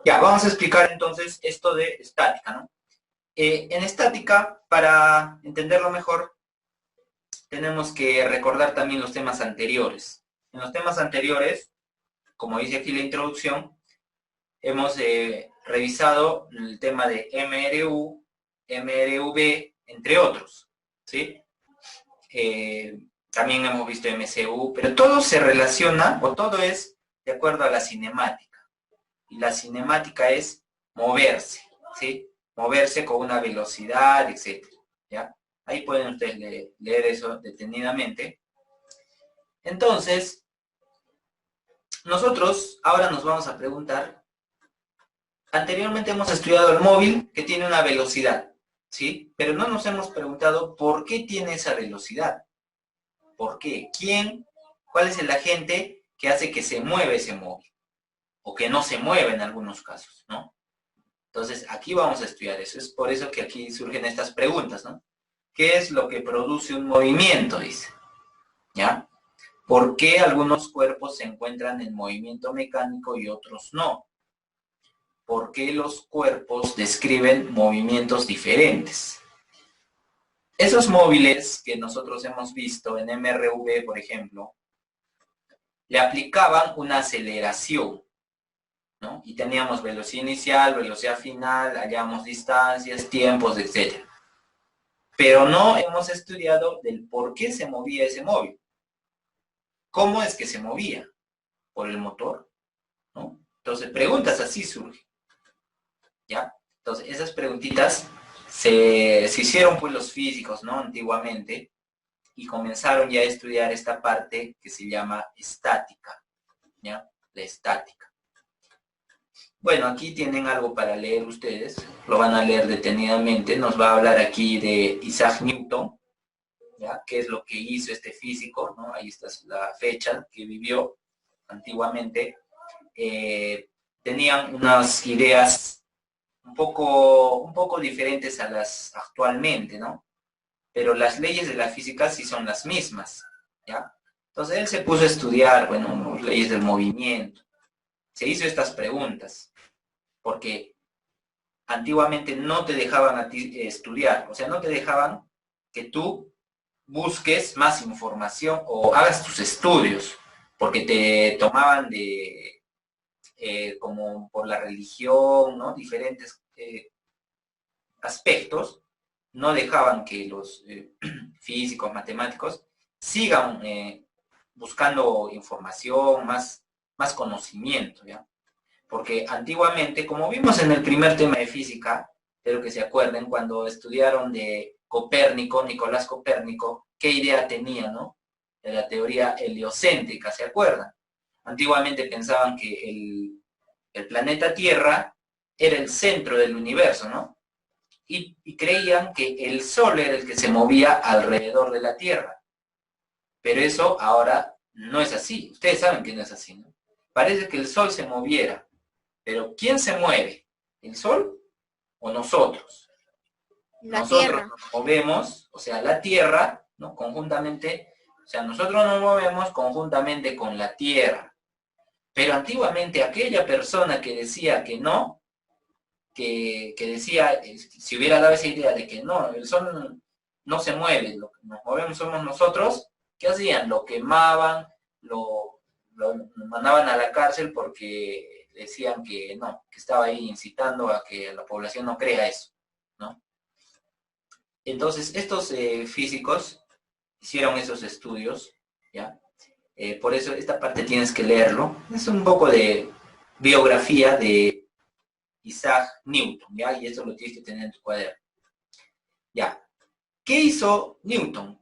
Ya, vamos a explicar entonces esto de estática, ¿no? En estática, para entenderlo mejor, tenemos que recordar también los temas anteriores. En los temas anteriores, como dice aquí la introducción, hemos revisado el tema de MRU, MRV, entre otros, ¿sí? También hemos visto MCU, pero todo se relaciona, o todo es de acuerdo a la cinemática. Y la cinemática es moverse, ¿sí? Moverse con una velocidad, etcétera, ¿ya? Ahí pueden ustedes leer eso detenidamente. Entonces, nosotros ahora nos vamos a preguntar, anteriormente hemos estudiado el móvil que tiene una velocidad, ¿sí? Pero no nos hemos preguntado por qué tiene esa velocidad. ¿Por qué? ¿Quién? ¿Cuál es el agente que hace que se mueva ese móvil? O que no se mueva en algunos casos, ¿no? Entonces, aquí vamos a estudiar eso. Es por eso que aquí surgen estas preguntas, ¿no? ¿Qué es lo que produce un movimiento? Dice, ¿ya? ¿Por qué algunos cuerpos se encuentran en movimiento mecánico y otros no? ¿Por qué los cuerpos describen movimientos diferentes? Esos móviles que nosotros hemos visto en MRV, por ejemplo, le aplicaban una aceleración, ¿no? Y teníamos velocidad inicial, velocidad final, hallábamos distancias, tiempos, etcétera. Pero no hemos estudiado del por qué se movía ese móvil. ¿Cómo es que se movía? ¿Por el motor? ¿No? Entonces, preguntas así surgen, ¿ya? Entonces, esas preguntitas se hicieron pues los físicos, ¿no? Antiguamente, y comenzaron ya a estudiar esta parte que se llama estática, ¿ya? La estática. Bueno, aquí tienen algo para leer ustedes, lo van a leer detenidamente, nos va a hablar aquí de Isaac Newton, ¿ya? ¿Qué es lo que hizo este físico? ¿No? Ahí está la fecha que vivió antiguamente. Tenían unas ideas un poco diferentes a las actualmente, ¿no? Pero las leyes de la física sí son las mismas, ¿ya? Entonces él se puso a estudiar, bueno, las leyes del movimiento. Se hizo estas preguntas, porque antiguamente no te dejaban a ti estudiar, o sea, no te dejaban que tú busques más información o hagas tus estudios, porque te tomaban de, como por la religión, ¿no? Diferentes aspectos, no dejaban que los físicos, matemáticos, sigan buscando información, más conocimiento, ¿ya? Porque antiguamente, como vimos en el primer tema de física, espero que se acuerden, cuando estudiaron de Copérnico, Nicolás Copérnico, qué idea tenía, ¿no? De la teoría heliocéntrica, ¿se acuerdan? Antiguamente pensaban que el planeta Tierra era el centro del universo, ¿no? Y creían que el Sol era el que se movía alrededor de la Tierra. Pero eso ahora no es así. Ustedes saben que no es así, ¿no? Parece que el Sol se moviera, pero ¿quién se mueve? ¿El Sol o nosotros? La Nosotros Tierra. nos movemos, o sea, la Tierra, ¿no? Conjuntamente, o sea, nosotros nos movemos conjuntamente con la Tierra. Pero antiguamente aquella persona que decía que no, que decía, si hubiera dado esa idea de que no, el Sol no se mueve, lo que nos movemos somos nosotros, ¿qué hacían? Lo quemaban, lo mandaban a la cárcel porque decían que no, que estaba ahí incitando a que la población no crea eso, ¿no? Entonces, estos físicos hicieron esos estudios, ¿ya? Por eso esta parte tienes que leerlo. Es un poco de biografía de Isaac Newton, ¿ya? Y eso lo tienes que tener en tu cuaderno. Ya. ¿Qué hizo Newton?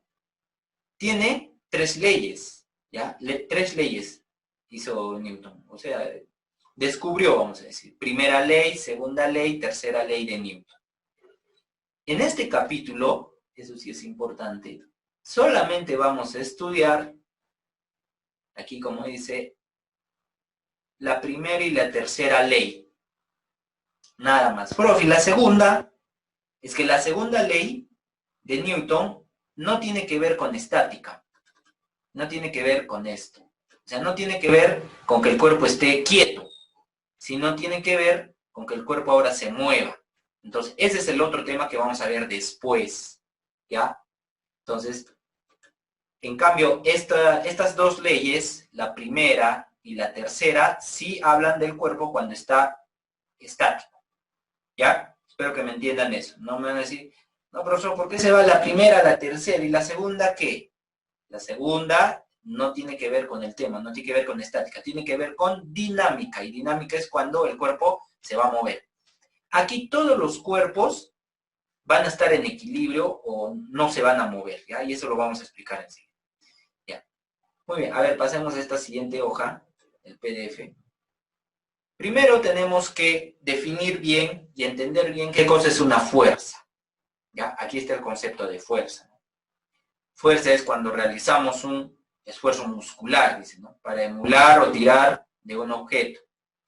Tiene tres leyes, ¿ya? Tres leyes hizo Newton. O sea, descubrió, vamos a decir. Primera ley, segunda ley, tercera ley de Newton. En este capítulo, eso sí es importante, solamente vamos a estudiar, aquí como dice, la primera y la tercera ley. Nada más. Profe, la segunda es que la segunda ley de Newton no tiene que ver con estática, no tiene que ver con esto. O sea, no tiene que ver con que el cuerpo esté quieto, sino tiene que ver con que el cuerpo ahora se mueva. Entonces, ese es el otro tema que vamos a ver después, ¿ya? Entonces, en cambio, estas dos leyes, la primera y la tercera, sí hablan del cuerpo cuando está estático, ¿ya? Espero que me entiendan eso. No me van a decir, no, profesor, ¿por qué se va la primera, la tercera y la segunda qué? La segunda no tiene que ver con el tema, no tiene que ver con estática, tiene que ver con dinámica, y dinámica es cuando el cuerpo se va a mover. Aquí todos los cuerpos van a estar en equilibrio o no se van a mover, ¿ya? Y eso lo vamos a explicar enseguida. ¿Ya? Muy bien, a ver, pasemos a esta siguiente hoja, el PDF. Primero tenemos que definir bien y entender bien qué cosa es una fuerza. ¿Ya? Aquí está el concepto de fuerza. Fuerza es cuando realizamos un esfuerzo muscular, dice, ¿no? Para emular o tirar de un objeto.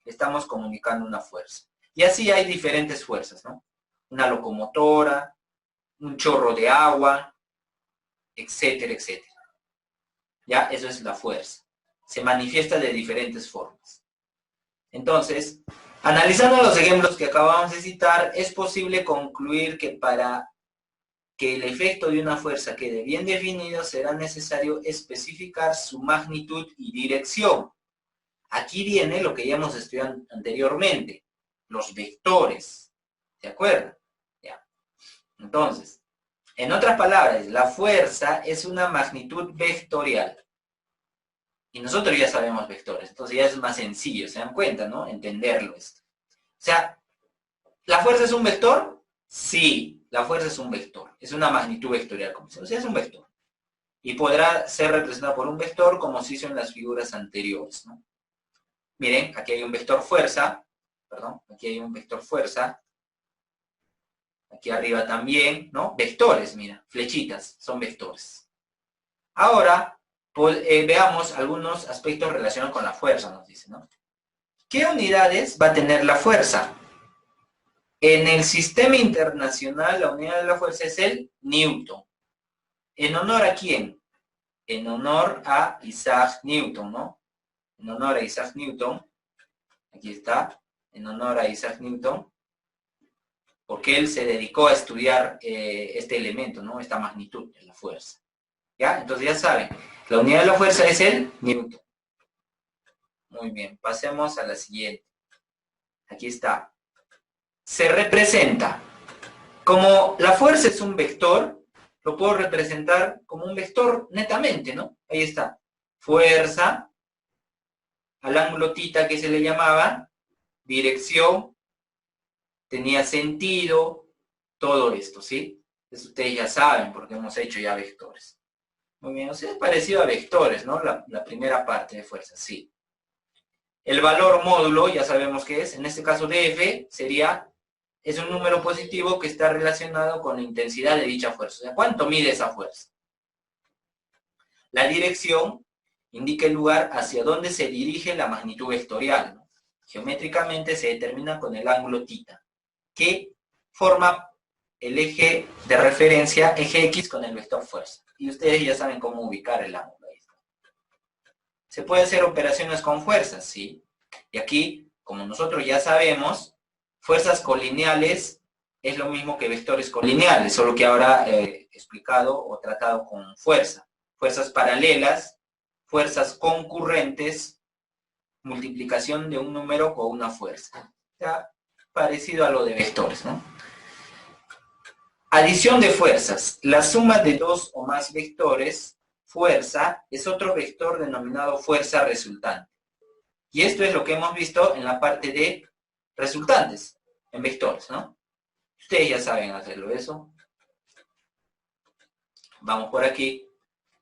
Estamos comunicando una fuerza. Y así hay diferentes fuerzas, ¿no? Una locomotora, un chorro de agua, etcétera, etcétera. Ya, eso es la fuerza. Se manifiesta de diferentes formas. Entonces, analizando los ejemplos que acabamos de citar, es posible concluir que para que el efecto de una fuerza quede bien definido, será necesario especificar su magnitud y dirección. Aquí viene lo que ya hemos estudiado anteriormente, los vectores. ¿De acuerdo? Ya. Entonces, en otras palabras, la fuerza es una magnitud vectorial. Y nosotros ya sabemos vectores, entonces ya es más sencillo, ¿se dan cuenta, no? Entenderlo esto. O sea, ¿la fuerza es un vector? Sí, la fuerza es un vector. Es una magnitud vectorial, como se dice. O sea, es un vector. Y podrá ser representada por un vector como se hizo en las figuras anteriores, ¿no? Miren, aquí hay un vector fuerza, perdón, aquí hay un vector fuerza. Aquí arriba también, ¿no? Vectores, mira, flechitas, son vectores. Ahora, pues, veamos algunos aspectos relacionados con la fuerza, nos dice, ¿no? ¿Qué unidades va a tener la fuerza? En el sistema internacional, la unidad de la fuerza es el Newton. ¿En honor a quién? En honor a Isaac Newton, ¿no? En honor a Isaac Newton. Aquí está, en honor a Isaac Newton, porque él se dedicó a estudiar este elemento, ¿no? Esta magnitud de la fuerza. ¿Ya? Entonces ya saben, la unidad de la fuerza es el Newton. Muy bien, pasemos a la siguiente. Aquí está. Se representa. Como la fuerza es un vector, lo puedo representar como un vector netamente, ¿no? Ahí está. Fuerza, al ángulo tita que se le llamaba, dirección, tenía sentido, todo esto, ¿sí? Eso ustedes ya saben porque hemos hecho ya vectores. Muy bien, o sea, es parecido a vectores, ¿no? La primera parte de fuerza, sí. El valor módulo, ya sabemos qué es, en este caso df, es un número positivo que está relacionado con la intensidad de dicha fuerza. O sea, ¿cuánto mide esa fuerza? La dirección indica el lugar hacia donde se dirige la magnitud vectorial, ¿no? Geométricamente se determina con el ángulo tita, que forma el eje de referencia, eje X con el vector fuerza. Y ustedes ya saben cómo ubicar el ángulo. Ahí está. ¿Se puede hacer operaciones con fuerzas? Sí. Y aquí, como nosotros ya sabemos, fuerzas colineales es lo mismo que vectores colineales, solo que ahora he explicado o tratado con fuerza. Fuerzas paralelas, fuerzas concurrentes, multiplicación de un número con una fuerza. Ya, parecido a lo de vectores, ¿no? Adición de fuerzas. La suma de dos o más vectores, fuerza, es otro vector denominado fuerza resultante. Y esto es lo que hemos visto en la parte de resultantes, en vectores, ¿no? Ustedes ya saben hacerlo eso. Vamos por aquí.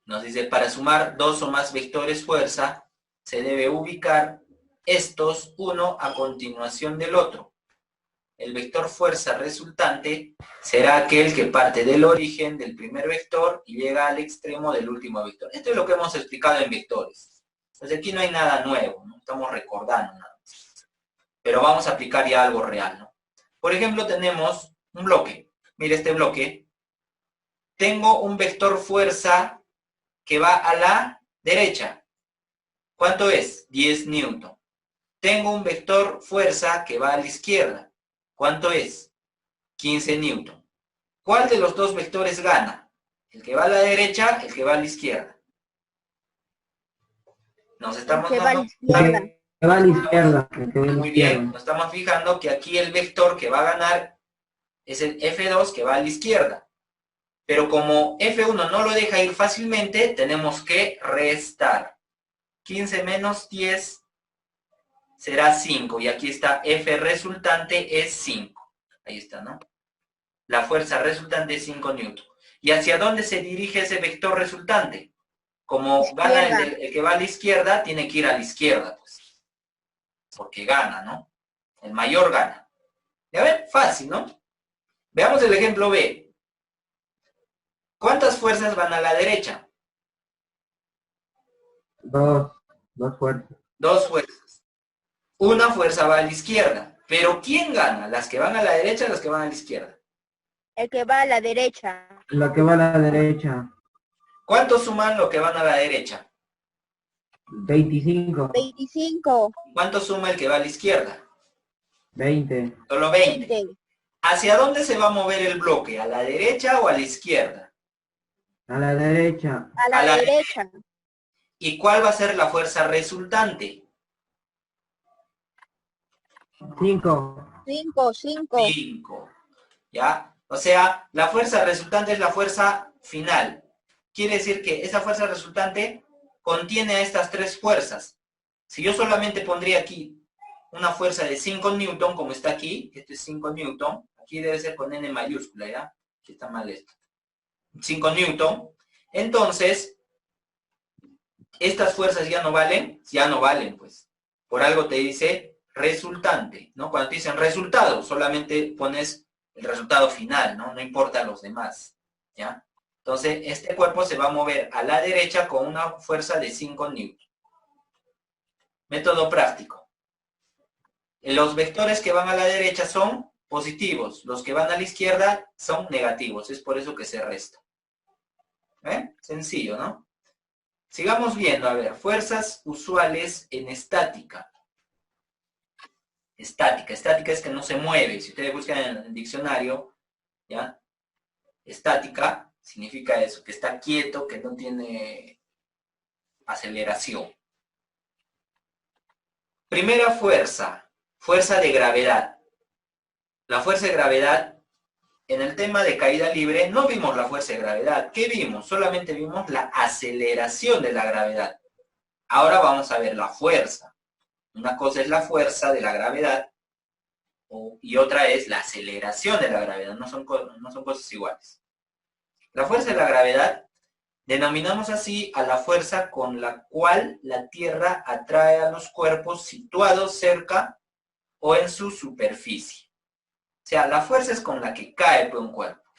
Nos dice, para sumar dos o más vectores fuerza, se debe ubicar estos uno a continuación del otro. El vector fuerza resultante será aquel que parte del origen del primer vector y llega al extremo del último vector. Esto es lo que hemos explicado en vectores. Entonces aquí no hay nada nuevo, ¿no? Estamos recordando nada más. Pero vamos a aplicar ya algo real, ¿no? Por ejemplo, tenemos un bloque. Mira este bloque. Tengo un vector fuerza que va a la derecha. ¿Cuánto es? 10 newton. tengo un vector fuerza que va a la izquierda. ¿Cuánto es? 15 newton. ¿Cuál de los dos vectores gana? ¿El que va a la derecha, el que va a la izquierda? Nos estamos... Que va a la no, izquierda. Que va a la izquierda. El que va a la muy bien, izquierda. nos estamos fijando que aquí el vector que va a ganar es el F2 que va a la izquierda. Pero como F1 no lo deja ir fácilmente, tenemos que restar. 15 menos 10 será 5. Y aquí está F resultante es 5. Ahí está, ¿no? La fuerza resultante es 5 newton. ¿Y hacia dónde se dirige ese vector resultante? Como gana el que va a la izquierda, tiene que ir a la izquierda, pues. Porque gana, ¿no? El mayor gana. ¿Ya ven? Fácil, ¿no? Veamos el ejemplo B. ¿Cuántas fuerzas van a la derecha? Dos fuerzas. Dos fuerzas. Una fuerza va a la izquierda. Pero ¿quién gana? ¿Las que van a la derecha o las que van a la izquierda? El que va a la derecha. La que va a la derecha. ¿Cuántos suman lo que van a la derecha? 25. 25. ¿Cuánto suma el que va a la izquierda? 20. Solo 20. 20. ¿Hacia dónde se va a mover el bloque? ¿A la derecha o a la izquierda? A la derecha. A la derecha. ¿Y cuál va a ser la fuerza resultante? 5. 5. 5. 5. ¿Ya? O sea, la fuerza resultante es la fuerza final. Quiere decir que esa fuerza resultante contiene a estas tres fuerzas. Si yo solamente pondría aquí una fuerza de 5 newton, como está aquí, esto es 5 newton, aquí debe ser con N mayúscula, ¿ya? Aquí está mal esto. 5 newton. Entonces, estas fuerzas ya no valen, pues. Por algo te dice resultante, ¿no? Cuando te dicen resultado, solamente pones el resultado final, ¿no? No importa los demás, ¿ya? Entonces, este cuerpo se va a mover a la derecha con una fuerza de 5 newton. Método práctico. Los vectores que van a la derecha son positivos, los que van a la izquierda son negativos, es por eso que se resta. Sencillo, ¿no? Sigamos viendo, a ver, fuerzas usuales en estática. Estática es que no se mueve. Si ustedes buscan en el diccionario, ¿ya? Estática significa eso, que está quieto, que no tiene aceleración. Primera fuerza, fuerza de gravedad. La fuerza de gravedad, en el tema de caída libre, no vimos la fuerza de gravedad. ¿Qué vimos? Solamente vimos la aceleración de la gravedad. Ahora vamos a ver la fuerza. Una cosa es la fuerza de la gravedad y otra es la aceleración de la gravedad. No son cosas iguales. La fuerza de la gravedad denominamos así a la fuerza con la cual la Tierra atrae a los cuerpos situados cerca o en su superficie. O sea, la fuerza es con la que cae un cuerpo,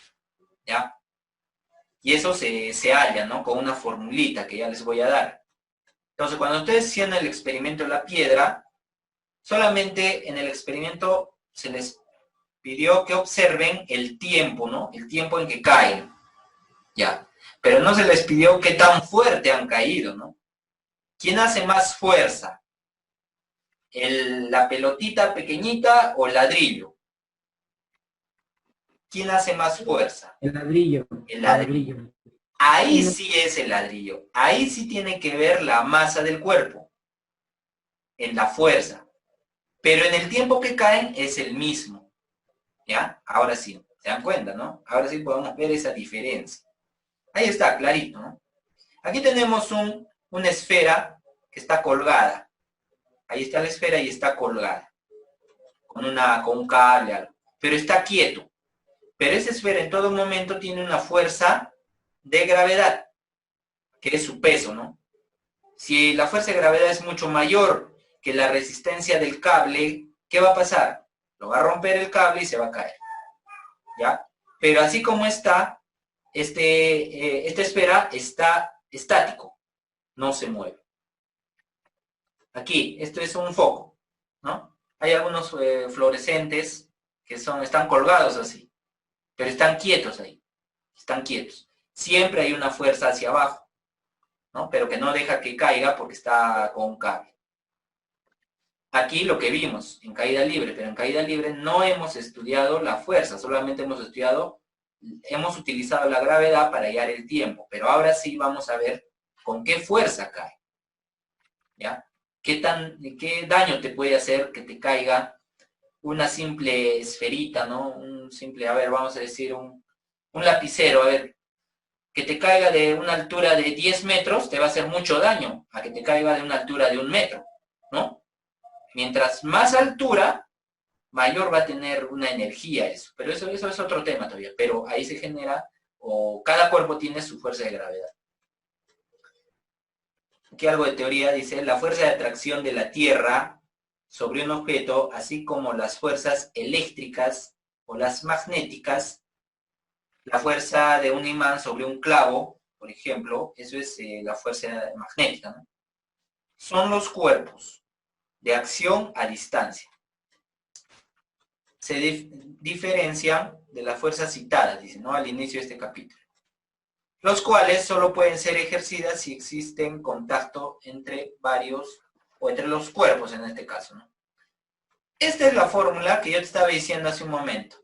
¿ya? Y eso se halla, ¿no? Con una formulita que ya les voy a dar. Entonces, cuando ustedes hicieron el experimento de la piedra, solamente en el experimento se les pidió que observen el tiempo, ¿no? El tiempo en que caen, ¿ya? Pero no se les pidió qué tan fuerte han caído, ¿no? ¿Quién hace más fuerza? ¿La pelotita pequeñita o el ladrillo? ¿Quién hace más fuerza? El ladrillo. El ladrillo. Ahí sí es el ladrillo. Ahí sí tiene que ver la masa del cuerpo, en la fuerza. Pero en el tiempo que caen es el mismo. ¿Ya? Ahora sí, se dan cuenta, ¿no? Ahora sí podemos ver esa diferencia. Ahí está, clarito, ¿no? Aquí tenemos una esfera que está colgada. Ahí está la esfera y está colgada. Con un cable, algo. Pero está quieto. Pero esa esfera en todo momento tiene una fuerza de gravedad, que es su peso, ¿no? Si la fuerza de gravedad es mucho mayor que la resistencia del cable, ¿qué va a pasar? Lo va a romper el cable y se va a caer. ¿Ya? Pero así como está, esta esfera está estático, no se mueve. Aquí, esto es un foco, ¿no? Hay algunos fluorescentes que están colgados así, pero están quietos ahí, están quietos. Siempre hay una fuerza hacia abajo, ¿no? Pero que no deja que caiga porque está con un cable. aquí lo que vimos en caída libre, pero en caída libre no hemos estudiado la fuerza, solamente hemos utilizado la gravedad para hallar el tiempo, pero ahora sí vamos a ver con qué fuerza cae, ¿ya? ¿Qué daño te puede hacer que te caiga una simple esferita, ¿no? Un simple, a ver, vamos a decir un lapicero, a ver, que te caiga de una altura de 10 metros te va a hacer mucho daño a que te caiga de una altura de 1 metro, ¿no? Mientras más altura, mayor va a tener una energía eso. Pero eso es otro tema todavía. Pero ahí se genera, o cada cuerpo tiene su fuerza de gravedad. Aquí algo de teoría dice, la fuerza de atracción de la Tierra sobre un objeto, así como las fuerzas eléctricas o las magnéticas, la fuerza de un imán sobre un clavo, por ejemplo, eso es la fuerza magnética, ¿no? Son los cuerpos de acción a distancia. Se diferencian de las fuerzas citadas, dice, ¿no? Al inicio de este capítulo. Los cuales solo pueden ser ejercidas si existen contacto entre varios, o entre los cuerpos en este caso, ¿no? Esta es la fórmula que yo te estaba diciendo hace un momento.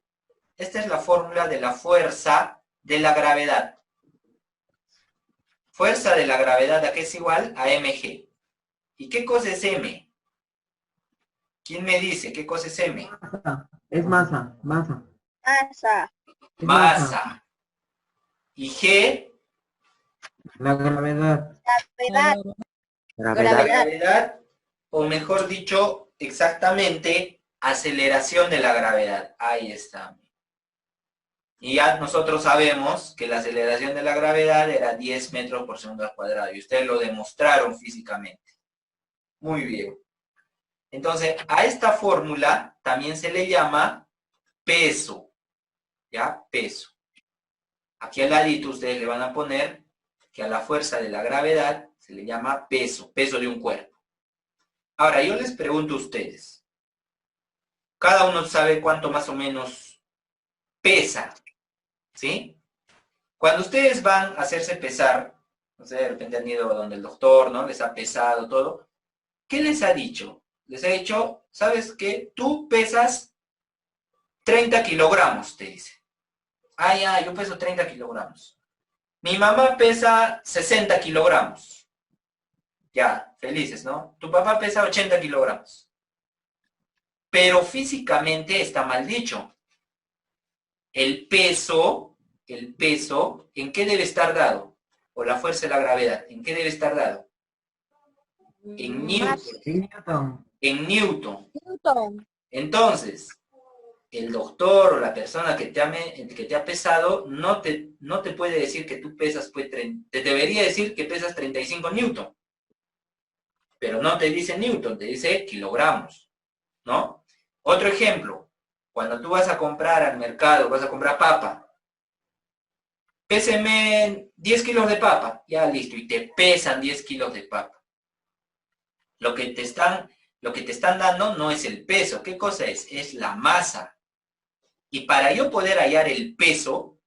Esta es la fórmula de la fuerza de la gravedad. Fuerza de la gravedad, ¿a qué es igual? A mg. ¿Y qué cosa es m? ¿Quién me dice qué cosa es m? Es masa, masa. Masa. Es Masa. ¿Y g? La gravedad. Gravedad. La Gravedad. gravedad, o mejor dicho, exactamente, aceleración de la gravedad. Ahí está. Y ya nosotros sabemos que la aceleración de la gravedad era 10 metros por segundo al cuadrado. Y ustedes lo demostraron físicamente. Muy bien. Entonces, a esta fórmula también se le llama peso. ¿Ya? Peso. Aquí al ladito ustedes le van a poner que a la fuerza de la gravedad se le llama peso. Peso de un cuerpo. Ahora, yo les pregunto a ustedes. Cada uno sabe cuánto más o menos pesa. ¿Sí? Cuando ustedes van a hacerse pesar, no sé, de repente han ido donde el doctor, ¿no? Les ha pesado todo. ¿Qué les ha dicho? Les ha dicho, ¿sabes qué? Tú pesas 30 kilogramos, te dice. Ah, ya, yo peso 30 kilogramos. Mi mamá pesa 60 kilogramos. Ya, felices, ¿no? Tu papá pesa 80 kilogramos. Pero físicamente está mal dicho. El peso, ¿en qué debe estar dado? O la fuerza de la gravedad, ¿en qué debe estar dado? En Newton. En Newton. En Newton. Newton. Entonces, el doctor o la persona que te ha pesado no te puede decir que tú pesas, pues, te debería decir que pesas 35 Newton. Pero no te dice Newton, te dice kilogramos, ¿no? Otro ejemplo, cuando tú vas a comprar al mercado, vas a comprar papa, péseme 10 kilos de papa, ya listo, y te pesan 10 kilos de papa. Lo que te están dando no es el peso, ¿qué cosa es? Es la masa. Y para yo poder hallar el peso,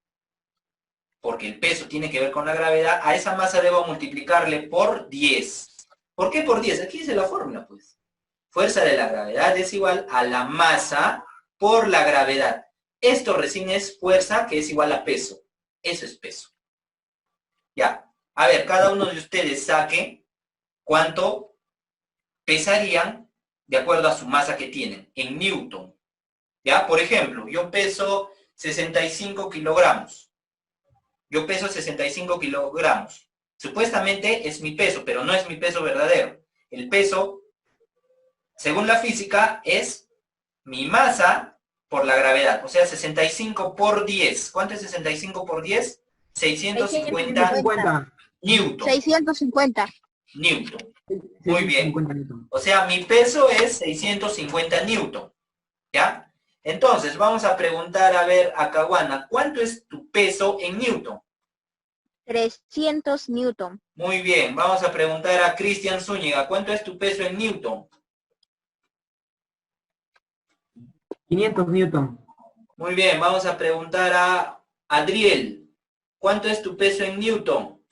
porque el peso tiene que ver con la gravedad, a esa masa debo multiplicarle por 10. ¿Por qué por 10? Aquí dice la fórmula, pues. Fuerza de la gravedad es igual a la masa por la gravedad. Esto recién es fuerza que es igual a peso. Eso es peso. Ya. A ver, cada uno de ustedes saque cuánto pesarían de acuerdo a su masa que tienen en Newton. ¿Ya? Por ejemplo, yo peso 65 kilogramos. Yo peso 65 kilogramos. Supuestamente es mi peso, pero no es mi peso verdadero. El peso, según la física, es mi masa por la gravedad. O sea, 65 por 10. ¿Cuánto es 65 por 10? 650 50. Newton. 650. Newton. Muy bien. 650 Newton. O sea, mi peso es 650 Newton. ¿Ya? Entonces, vamos a preguntar, a ver, a Caguana, ¿cuánto es tu peso en Newton? 300 Newton. Muy bien, vamos a preguntar a Cristian Zúñiga, ¿cuánto es tu peso en Newton? 500 Newton. Muy bien, vamos a preguntar a Adriel, ¿cuánto es tu peso en Newton?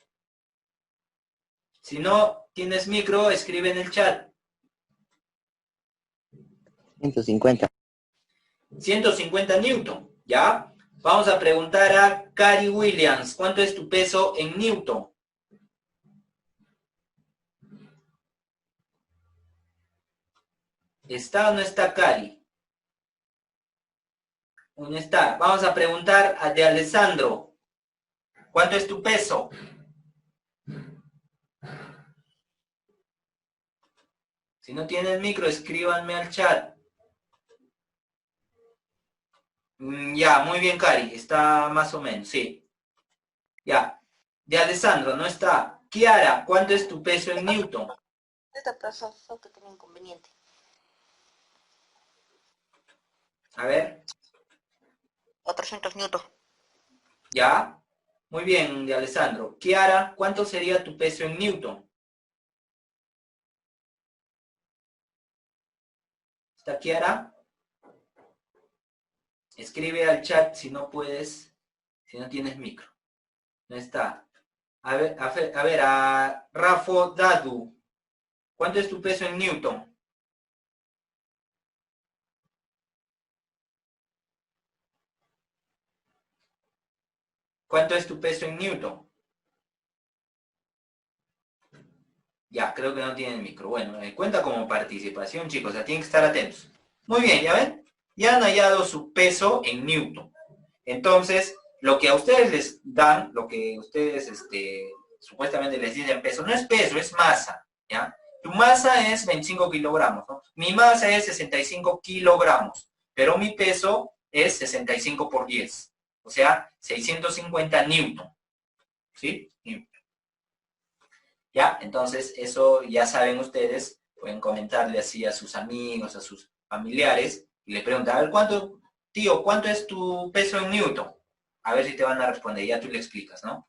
Si no tienes micro, escribe en el chat. 150. 150 newton, ¿ya? Vamos a preguntar a Cari Williams, ¿cuánto es tu peso en newton? ¿Está o no está Cari? No está. Vamos a preguntar a de Alessandro, ¿cuánto es tu peso? Si no tienen micro, escríbanme al chat. Ya, muy bien, Cari, está más o menos, sí. Ya. De Alessandro, no está. Kiara, ¿cuánto es tu peso en newton? Esta persona que tiene inconveniente. A ver, 400 newton. ya. Muy bien, de Alessandro. Kiara, ¿cuánto sería tu peso en newton? ¿Está Kiara? Escribe al chat si no puedes, si no tienes micro. No está. A Rafa Dadu. ¿Cuánto es tu peso en newton? ¿Cuánto es tu peso en newton? Ya, creo que no tienen micro. Bueno, cuenta como participación, chicos. O sea, tienen que estar atentos. Muy bien, ¿ya ven? Ya han hallado su peso en newton. Entonces, lo que a ustedes les dan, lo que ustedes supuestamente les dicen peso, no es peso, es masa, ¿ya? Tu masa es 25 kilogramos, ¿no? Mi masa es 65 kilogramos, pero mi peso es 65 por 10, o sea, 650 newton, ¿sí? ¿Ya? Entonces, eso ya saben ustedes, pueden comentarle así a sus amigos, a sus familiares, y le preguntan, a ver, tío, ¿cuánto es tu peso en newton? A ver si te van a responder, ya tú le explicas, ¿no?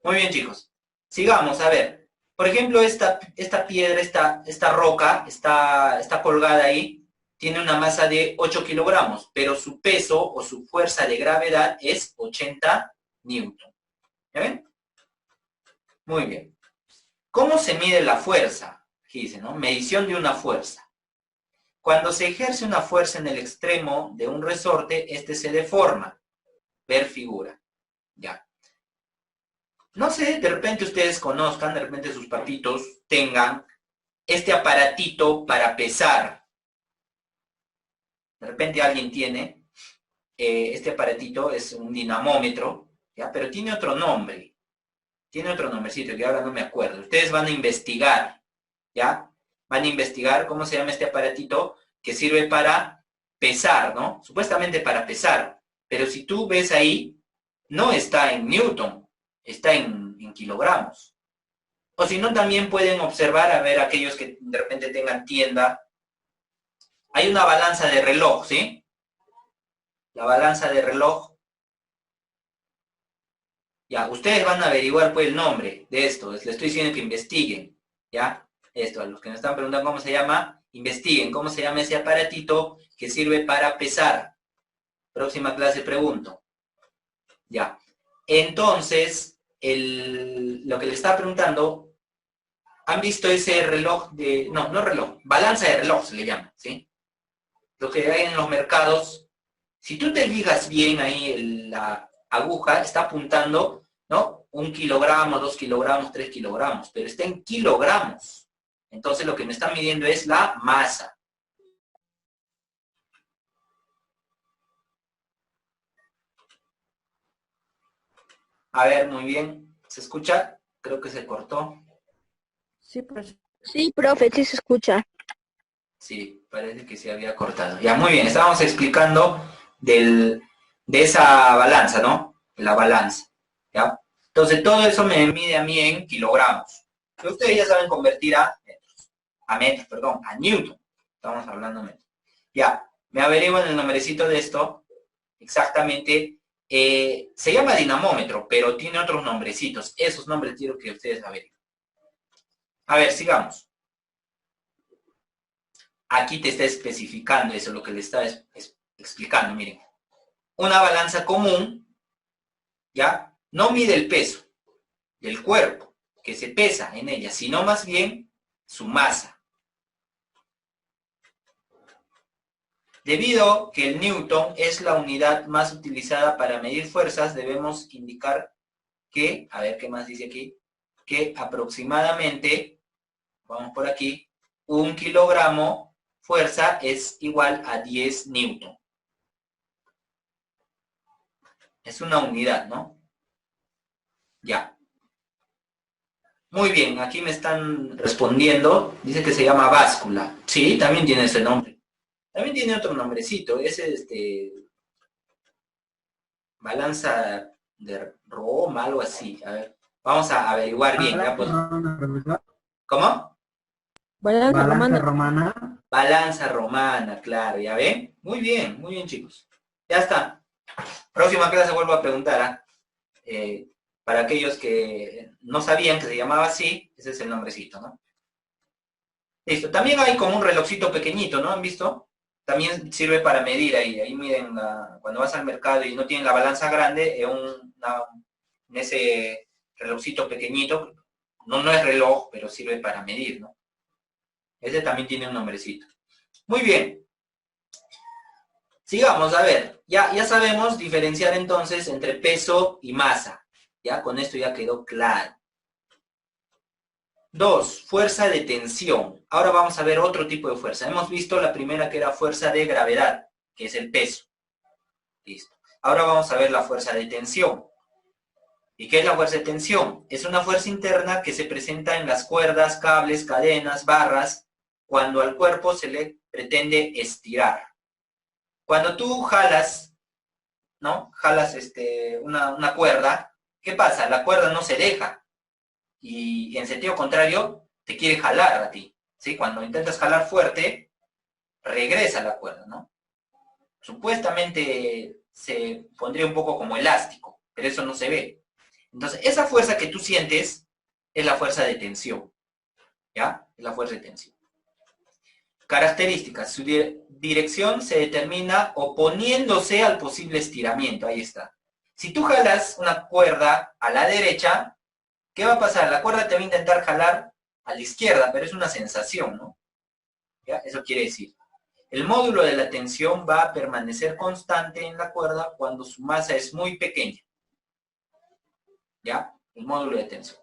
Muy bien, chicos. Sigamos, a ver. Por ejemplo, esta piedra, esta roca, está colgada ahí, tiene una masa de 8 kilogramos, pero su peso o su fuerza de gravedad es 80 newton. ¿Ya ven? Muy bien. ¿Cómo se mide la fuerza? Aquí dice, ¿no? Medición de una fuerza. Cuando se ejerce una fuerza en el extremo de un resorte, este se deforma. Ver figura. Ya. No sé, de repente ustedes conozcan, de repente sus papitos tengan este aparatito para pesar. De repente alguien tiene este aparatito, es un dinamómetro, ¿ya? Pero tiene otro nombre. Tiene otro nombrecito que ahora no me acuerdo. Ustedes van a investigar, ¿ya? Van a investigar cómo se llama este aparatito que sirve para pesar, ¿no? Supuestamente para pesar. Pero si tú ves ahí, no está en newton, está en kilogramos. O si no, también pueden observar, a ver, aquellos que de repente tengan tienda. Hay una balanza de reloj, ¿sí? La balanza de reloj. Ya, ustedes van a averiguar pues el nombre de esto. Les estoy diciendo que investiguen, ¿ya? Esto, a los que me están preguntando cómo se llama, investiguen cómo se llama ese aparatito que sirve para pesar. Próxima clase pregunto. Ya. Entonces, lo que le estaba preguntando, ¿han visto ese reloj de... No reloj, balanza de reloj se le llama, ¿sí? Lo que hay en los mercados. Si tú te fijas bien ahí, la aguja está apuntando, ¿no? 1 kilogramo, 2 kilogramos, 3 kilogramos, pero está en kilogramos. Entonces lo que me está midiendo es la masa. A ver, muy bien. ¿Se escucha? Creo que se cortó. Sí, pues. Sí, profe, sí se escucha. Sí, parece que se había cortado. Ya, muy bien. Estábamos explicando de esa balanza, ¿no? La balanza. ¿Ya? Entonces, todo eso me mide a mí en kilogramos. Que ustedes ya saben convertir a metros, a newton. Estamos hablando de metros. Ya, me averiguo en el nombrecito de esto. Exactamente. Se llama dinamómetro, pero tiene otros nombrecitos. Esos nombres quiero que ustedes averigüen. A ver, sigamos. Aquí te está especificando eso, lo que le está explicando. Miren, una balanza común, ¿ya? No mide el peso del cuerpo que se pesa en ella, sino más bien su masa. Debido que el newton es la unidad más utilizada para medir fuerzas, debemos indicar que, a ver qué más dice aquí, que aproximadamente, vamos por aquí, 1 kilogramo fuerza es igual a 10 newton. Es una unidad, ¿no? Ya. Muy bien, aquí me están respondiendo. Dice que se llama báscula. Sí, también tiene ese nombre. También tiene otro nombrecito. Es balanza de Roma, algo así. A ver, vamos a averiguar bien. ¿Ya? Pues, ¿cómo? Balanza romana. Balanza romana, claro. ¿Ya ven? Muy bien, chicos. Ya está. Próxima clase vuelvo a preguntar, ¿ah? Para aquellos que no sabían que se llamaba así, ese es el nombrecito, ¿no? Listo. También hay como un relojcito pequeñito, ¿no? ¿Han visto? También sirve para medir ahí. Ahí miden cuando vas al mercado y no tienen la balanza grande, en ese relojcito pequeñito, no es reloj, pero sirve para medir, ¿no? Ese también tiene un nombrecito. Muy bien. Sigamos, a ver. Ya sabemos diferenciar entonces entre peso y masa. Ya, con esto ya quedó claro. 2, fuerza de tensión. Ahora vamos a ver otro tipo de fuerza. Hemos visto la primera que era fuerza de gravedad, que es el peso. Listo. Ahora vamos a ver la fuerza de tensión. ¿Y qué es la fuerza de tensión? Es una fuerza interna que se presenta en las cuerdas, cables, cadenas, barras, cuando al cuerpo se le pretende estirar. Cuando tú jalas, ¿no? Jalas una cuerda, ¿qué pasa? La cuerda no se deja. Y en sentido contrario, te quiere jalar a ti, ¿sí? Cuando intentas jalar fuerte, regresa la cuerda, ¿no? Supuestamente se pondría un poco como elástico, pero eso no se ve. Entonces, esa fuerza que tú sientes es la fuerza de tensión, ¿ya? Es la fuerza de tensión. Características. Su dirección se determina oponiéndose al posible estiramiento, ahí está. Si tú jalas una cuerda a la derecha, ¿qué va a pasar? La cuerda te va a intentar jalar a la izquierda, pero es una sensación, ¿no? ¿Ya? Eso quiere decir, el módulo de la tensión va a permanecer constante en la cuerda cuando su masa es muy pequeña. ¿Ya? El módulo de tensión.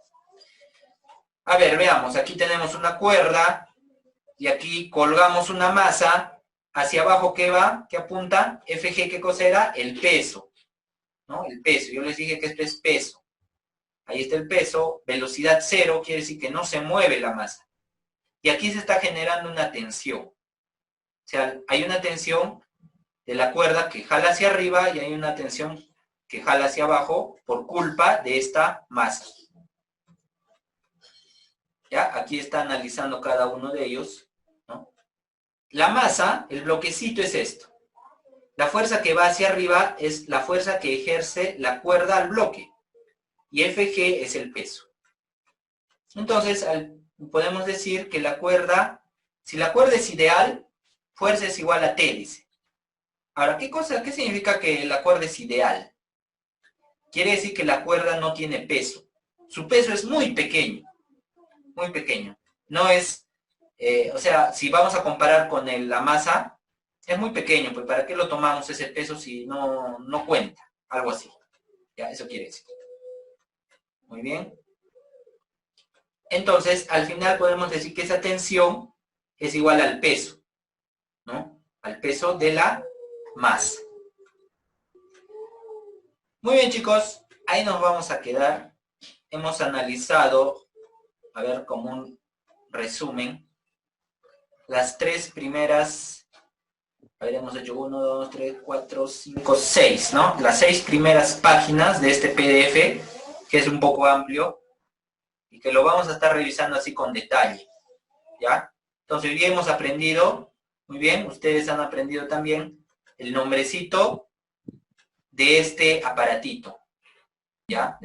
A ver, veamos, aquí tenemos una cuerda y aquí colgamos una masa. Hacia abajo, ¿qué va? ¿Qué apunta? FG, ¿qué cosa era? El peso, ¿no? El peso. Yo les dije que esto es peso. Ahí está el peso, velocidad cero, quiere decir que no se mueve la masa. Y aquí se está generando una tensión. O sea, hay una tensión de la cuerda que jala hacia arriba y hay una tensión que jala hacia abajo por culpa de esta masa. ¿Ya? Aquí está analizando cada uno de ellos, ¿no? La masa, el bloquecito es esto. La fuerza que va hacia arriba es la fuerza que ejerce la cuerda al bloque. Y FG es el peso. Entonces, podemos decir que la cuerda, si la cuerda es ideal, fuerza es igual a T, dice. Ahora, ¿qué significa que la cuerda es ideal? Quiere decir que la cuerda no tiene peso. Su peso es muy pequeño. Muy pequeño. No es, o sea, si vamos a comparar con la masa, es muy pequeño, pues ¿para qué lo tomamos ese peso si no cuenta? Algo así. Ya, eso quiere decir. Muy bien. Entonces, al final podemos decir que esa tensión es igual al peso, ¿no? Al peso de la masa. Muy bien, chicos, ahí nos vamos a quedar. Hemos analizado, a ver, como un resumen, las tres primeras, a ver, hemos hecho 1, 2, 3, 4, 5, 6, ¿no? Las 6 primeras páginas de este PDF, que es un poco amplio, y que lo vamos a estar revisando así con detalle, ¿ya? Entonces, hoy hemos aprendido, muy bien, ustedes han aprendido también el nombrecito de este aparatito, ¿ya?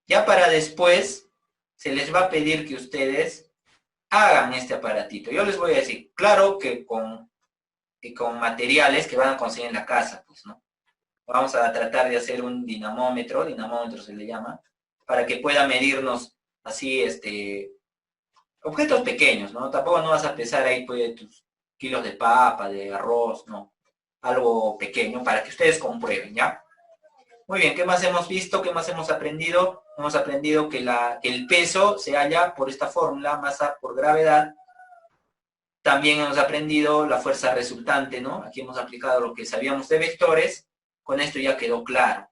Ya para después se les va a pedir que ustedes hagan este aparatito. Yo les voy a decir, claro que con materiales que van a conseguir en la casa, pues, ¿no? Vamos a tratar de hacer un dinamómetro se le llama, para que pueda medirnos así, objetos pequeños, ¿no? Tampoco no vas a pesar ahí, pues, tus kilos de papa, de arroz, no. Algo pequeño para que ustedes comprueben, ¿ya? Muy bien, ¿qué más hemos visto? ¿Qué más hemos aprendido? Hemos aprendido que el peso se halla por esta fórmula, masa por gravedad. También hemos aprendido la fuerza resultante, ¿no? Aquí hemos aplicado lo que sabíamos de vectores. Con esto ya quedó claro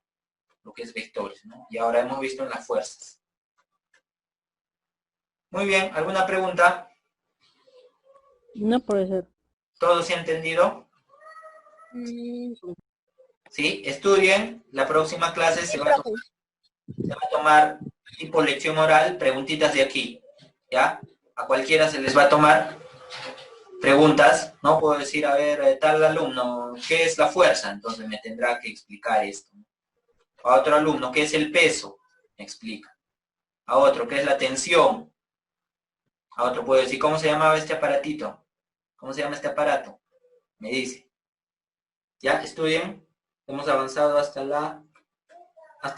lo que es vectores, ¿no? Y ahora hemos visto en las fuerzas. Muy bien, ¿alguna pregunta? No, profesor. ¿Todo se ha entendido? ¿Sí? Estudien. La próxima clase se va a tomar tipo lección oral, preguntitas de aquí, ¿ya? A cualquiera se les va a tomar preguntas, ¿no? Puedo decir, a ver, tal alumno, ¿qué es la fuerza? Entonces me tendrá que explicar esto. A otro alumno, ¿qué es el peso? Me explica. A otro, ¿qué es la tensión? A otro puedo decir, ¿cómo se llamaba este aparatito? ¿Cómo se llama este aparato? Me dice. Ya, estudien. Hemos avanzado hasta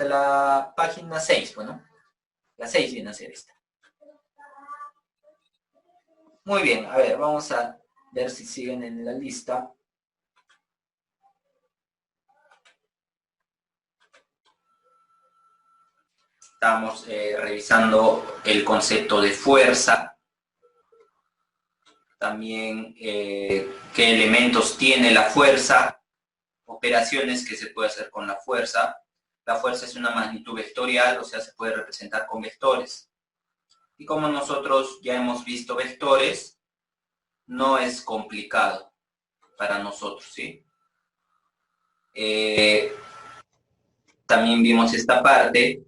la página 6, bueno. La 6 viene a ser esta. Muy bien, a ver, vamos a ver si siguen en la lista. Estamos revisando el concepto de fuerza. También qué elementos tiene la fuerza. Operaciones que se puede hacer con la fuerza. La fuerza es una magnitud vectorial, o sea, se puede representar con vectores. Y como nosotros ya hemos visto vectores, no es complicado para nosotros, ¿sí? También vimos esta parte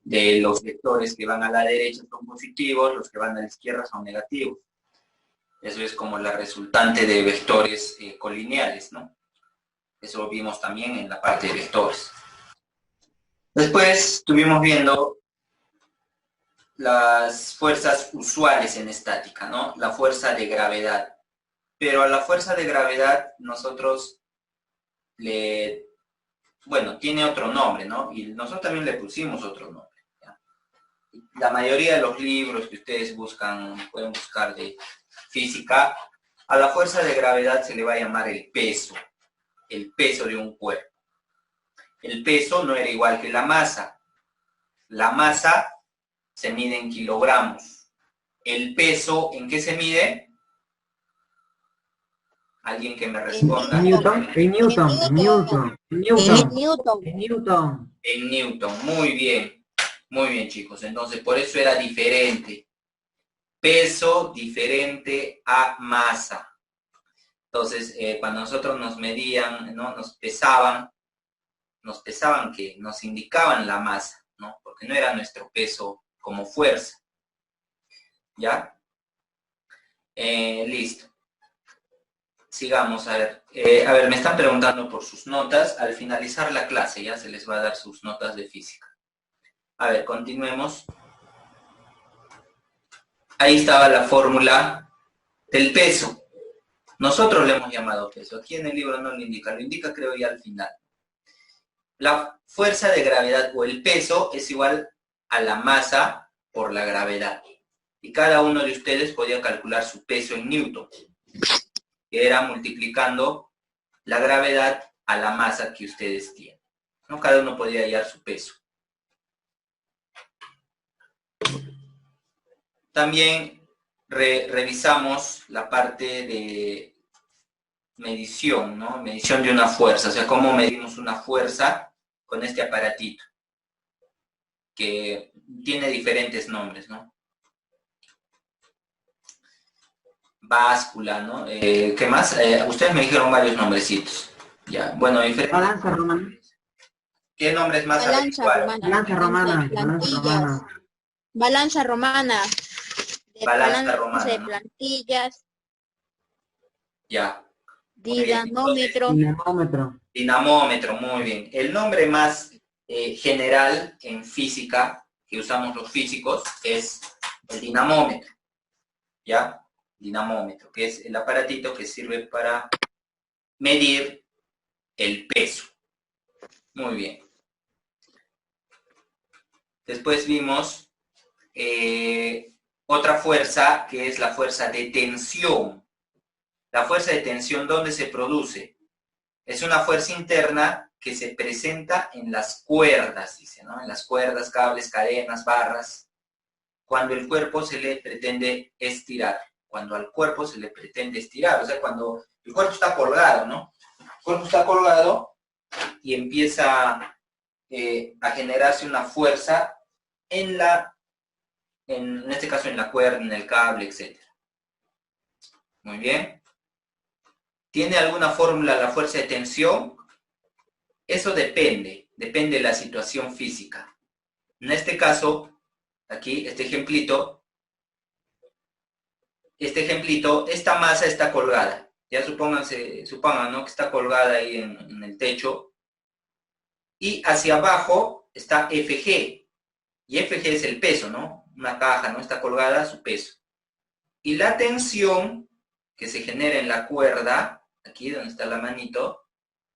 de los vectores que van a la derecha son positivos, los que van a la izquierda son negativos. Eso es como la resultante de vectores colineales, ¿no? Eso vimos también en la parte de vectores. Después estuvimos viendo las fuerzas usuales en estática, ¿no? La fuerza de gravedad. Pero a la fuerza de gravedad nosotros bueno, tiene otro nombre, ¿no? Y nosotros también le pusimos otro nombre, ¿ya? La mayoría de los libros que ustedes pueden buscar de física, a la fuerza de gravedad se le va a llamar el peso de un cuerpo. El peso no era igual que la masa. La masa se mide en kilogramos. El peso, ¿en qué se mide? Alguien que me responda. En Newton. En Newton, muy bien chicos. Entonces, por eso era diferente. Peso diferente a masa. Entonces, cuando nosotros nos medían, ¿no? Nos pesaban que nos indicaban la masa, ¿no? Porque no era nuestro peso como fuerza. ¿Ya? Listo. Sigamos, a ver. Me están preguntando por sus notas. Al finalizar la clase ya se les va a dar sus notas de física. A ver, continuemos. Ahí estaba la fórmula del peso. Nosotros le hemos llamado peso. Aquí en el libro no lo indica creo ya al final. La fuerza de gravedad o el peso es igual a la masa por la gravedad. Y cada uno de ustedes podía calcular su peso en Newton, que era multiplicando la gravedad a la masa que ustedes tienen, ¿no? Cada uno podía hallar su peso. También revisamos la parte de medición, ¿no? Medición de una fuerza, o sea, cómo medimos una fuerza con este aparatito, que tiene diferentes nombres, ¿no? Báscula, ¿no? ¿Qué más? Ustedes me dijeron varios nombrecitos. Ya, bueno, diferentes. Balanza romana. ¿Qué nombres más Balanza habituales? romana. Balanza romana. Balanza romana, De ¿no? plantillas. Ya. Dinamómetro. Dinamómetro, muy bien. El nombre más general en física que usamos los físicos es el dinamómetro. ¿Ya? Dinamómetro, que es el aparatito que sirve para medir el peso. Muy bien. Después vimos otra fuerza que es la fuerza de tensión. La fuerza de tensión, ¿dónde se produce? Es una fuerza interna que se presenta en las cuerdas, dice, ¿no? En las cuerdas, cables, cadenas, barras, cuando el cuerpo se le pretende estirar. Cuando al cuerpo se le pretende estirar, o sea, cuando el cuerpo está colgado, ¿no? El cuerpo está colgado y empieza a generarse una fuerza en este caso en la cuerda, en el cable, etc. Muy bien. ¿Tiene alguna fórmula la fuerza de tensión? Eso depende de la situación física. En este caso, aquí, este ejemplito, esta masa está colgada. Ya supongan, ¿no? Que está colgada ahí en el techo. Y hacia abajo está FG. Y FG es el peso, ¿no? Una caja, ¿no? Está colgada su peso. Y la tensión que se genera en la cuerda, aquí donde está la manito,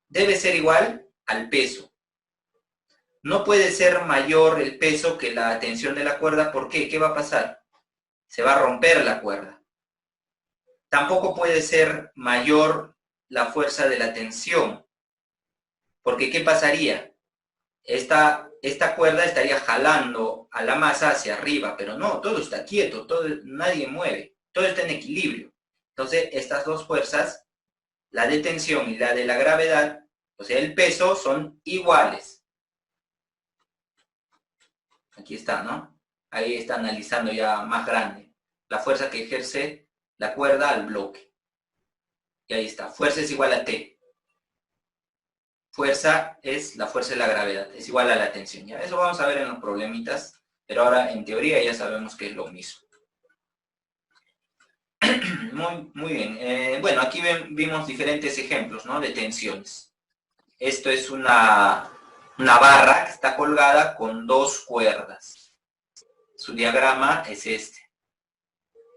debe ser igual al peso. No puede ser mayor el peso que la tensión de la cuerda. ¿Por qué? ¿Qué va a pasar? Se va a romper la cuerda. Tampoco puede ser mayor la fuerza de la tensión. Porque ¿qué pasaría? Esta cuerda estaría jalando a la masa hacia arriba, pero no, todo está quieto, nadie mueve, todo está en equilibrio. Entonces, estas dos fuerzas, la de tensión y la de la gravedad, o sea, el peso, son iguales. Aquí está, ¿no? Ahí está analizando ya más grande. La fuerza que ejerce la cuerda al bloque. Y ahí está, fuerza es igual a T. Fuerza es la fuerza de la gravedad, es igual a la tensión. ¿Ya? Eso vamos a ver en los problemitas, pero ahora en teoría ya sabemos que es lo mismo. Muy bien. Bueno, aquí vimos diferentes ejemplos, ¿no? De tensiones. Esto es una barra que está colgada con dos cuerdas. Su diagrama es este.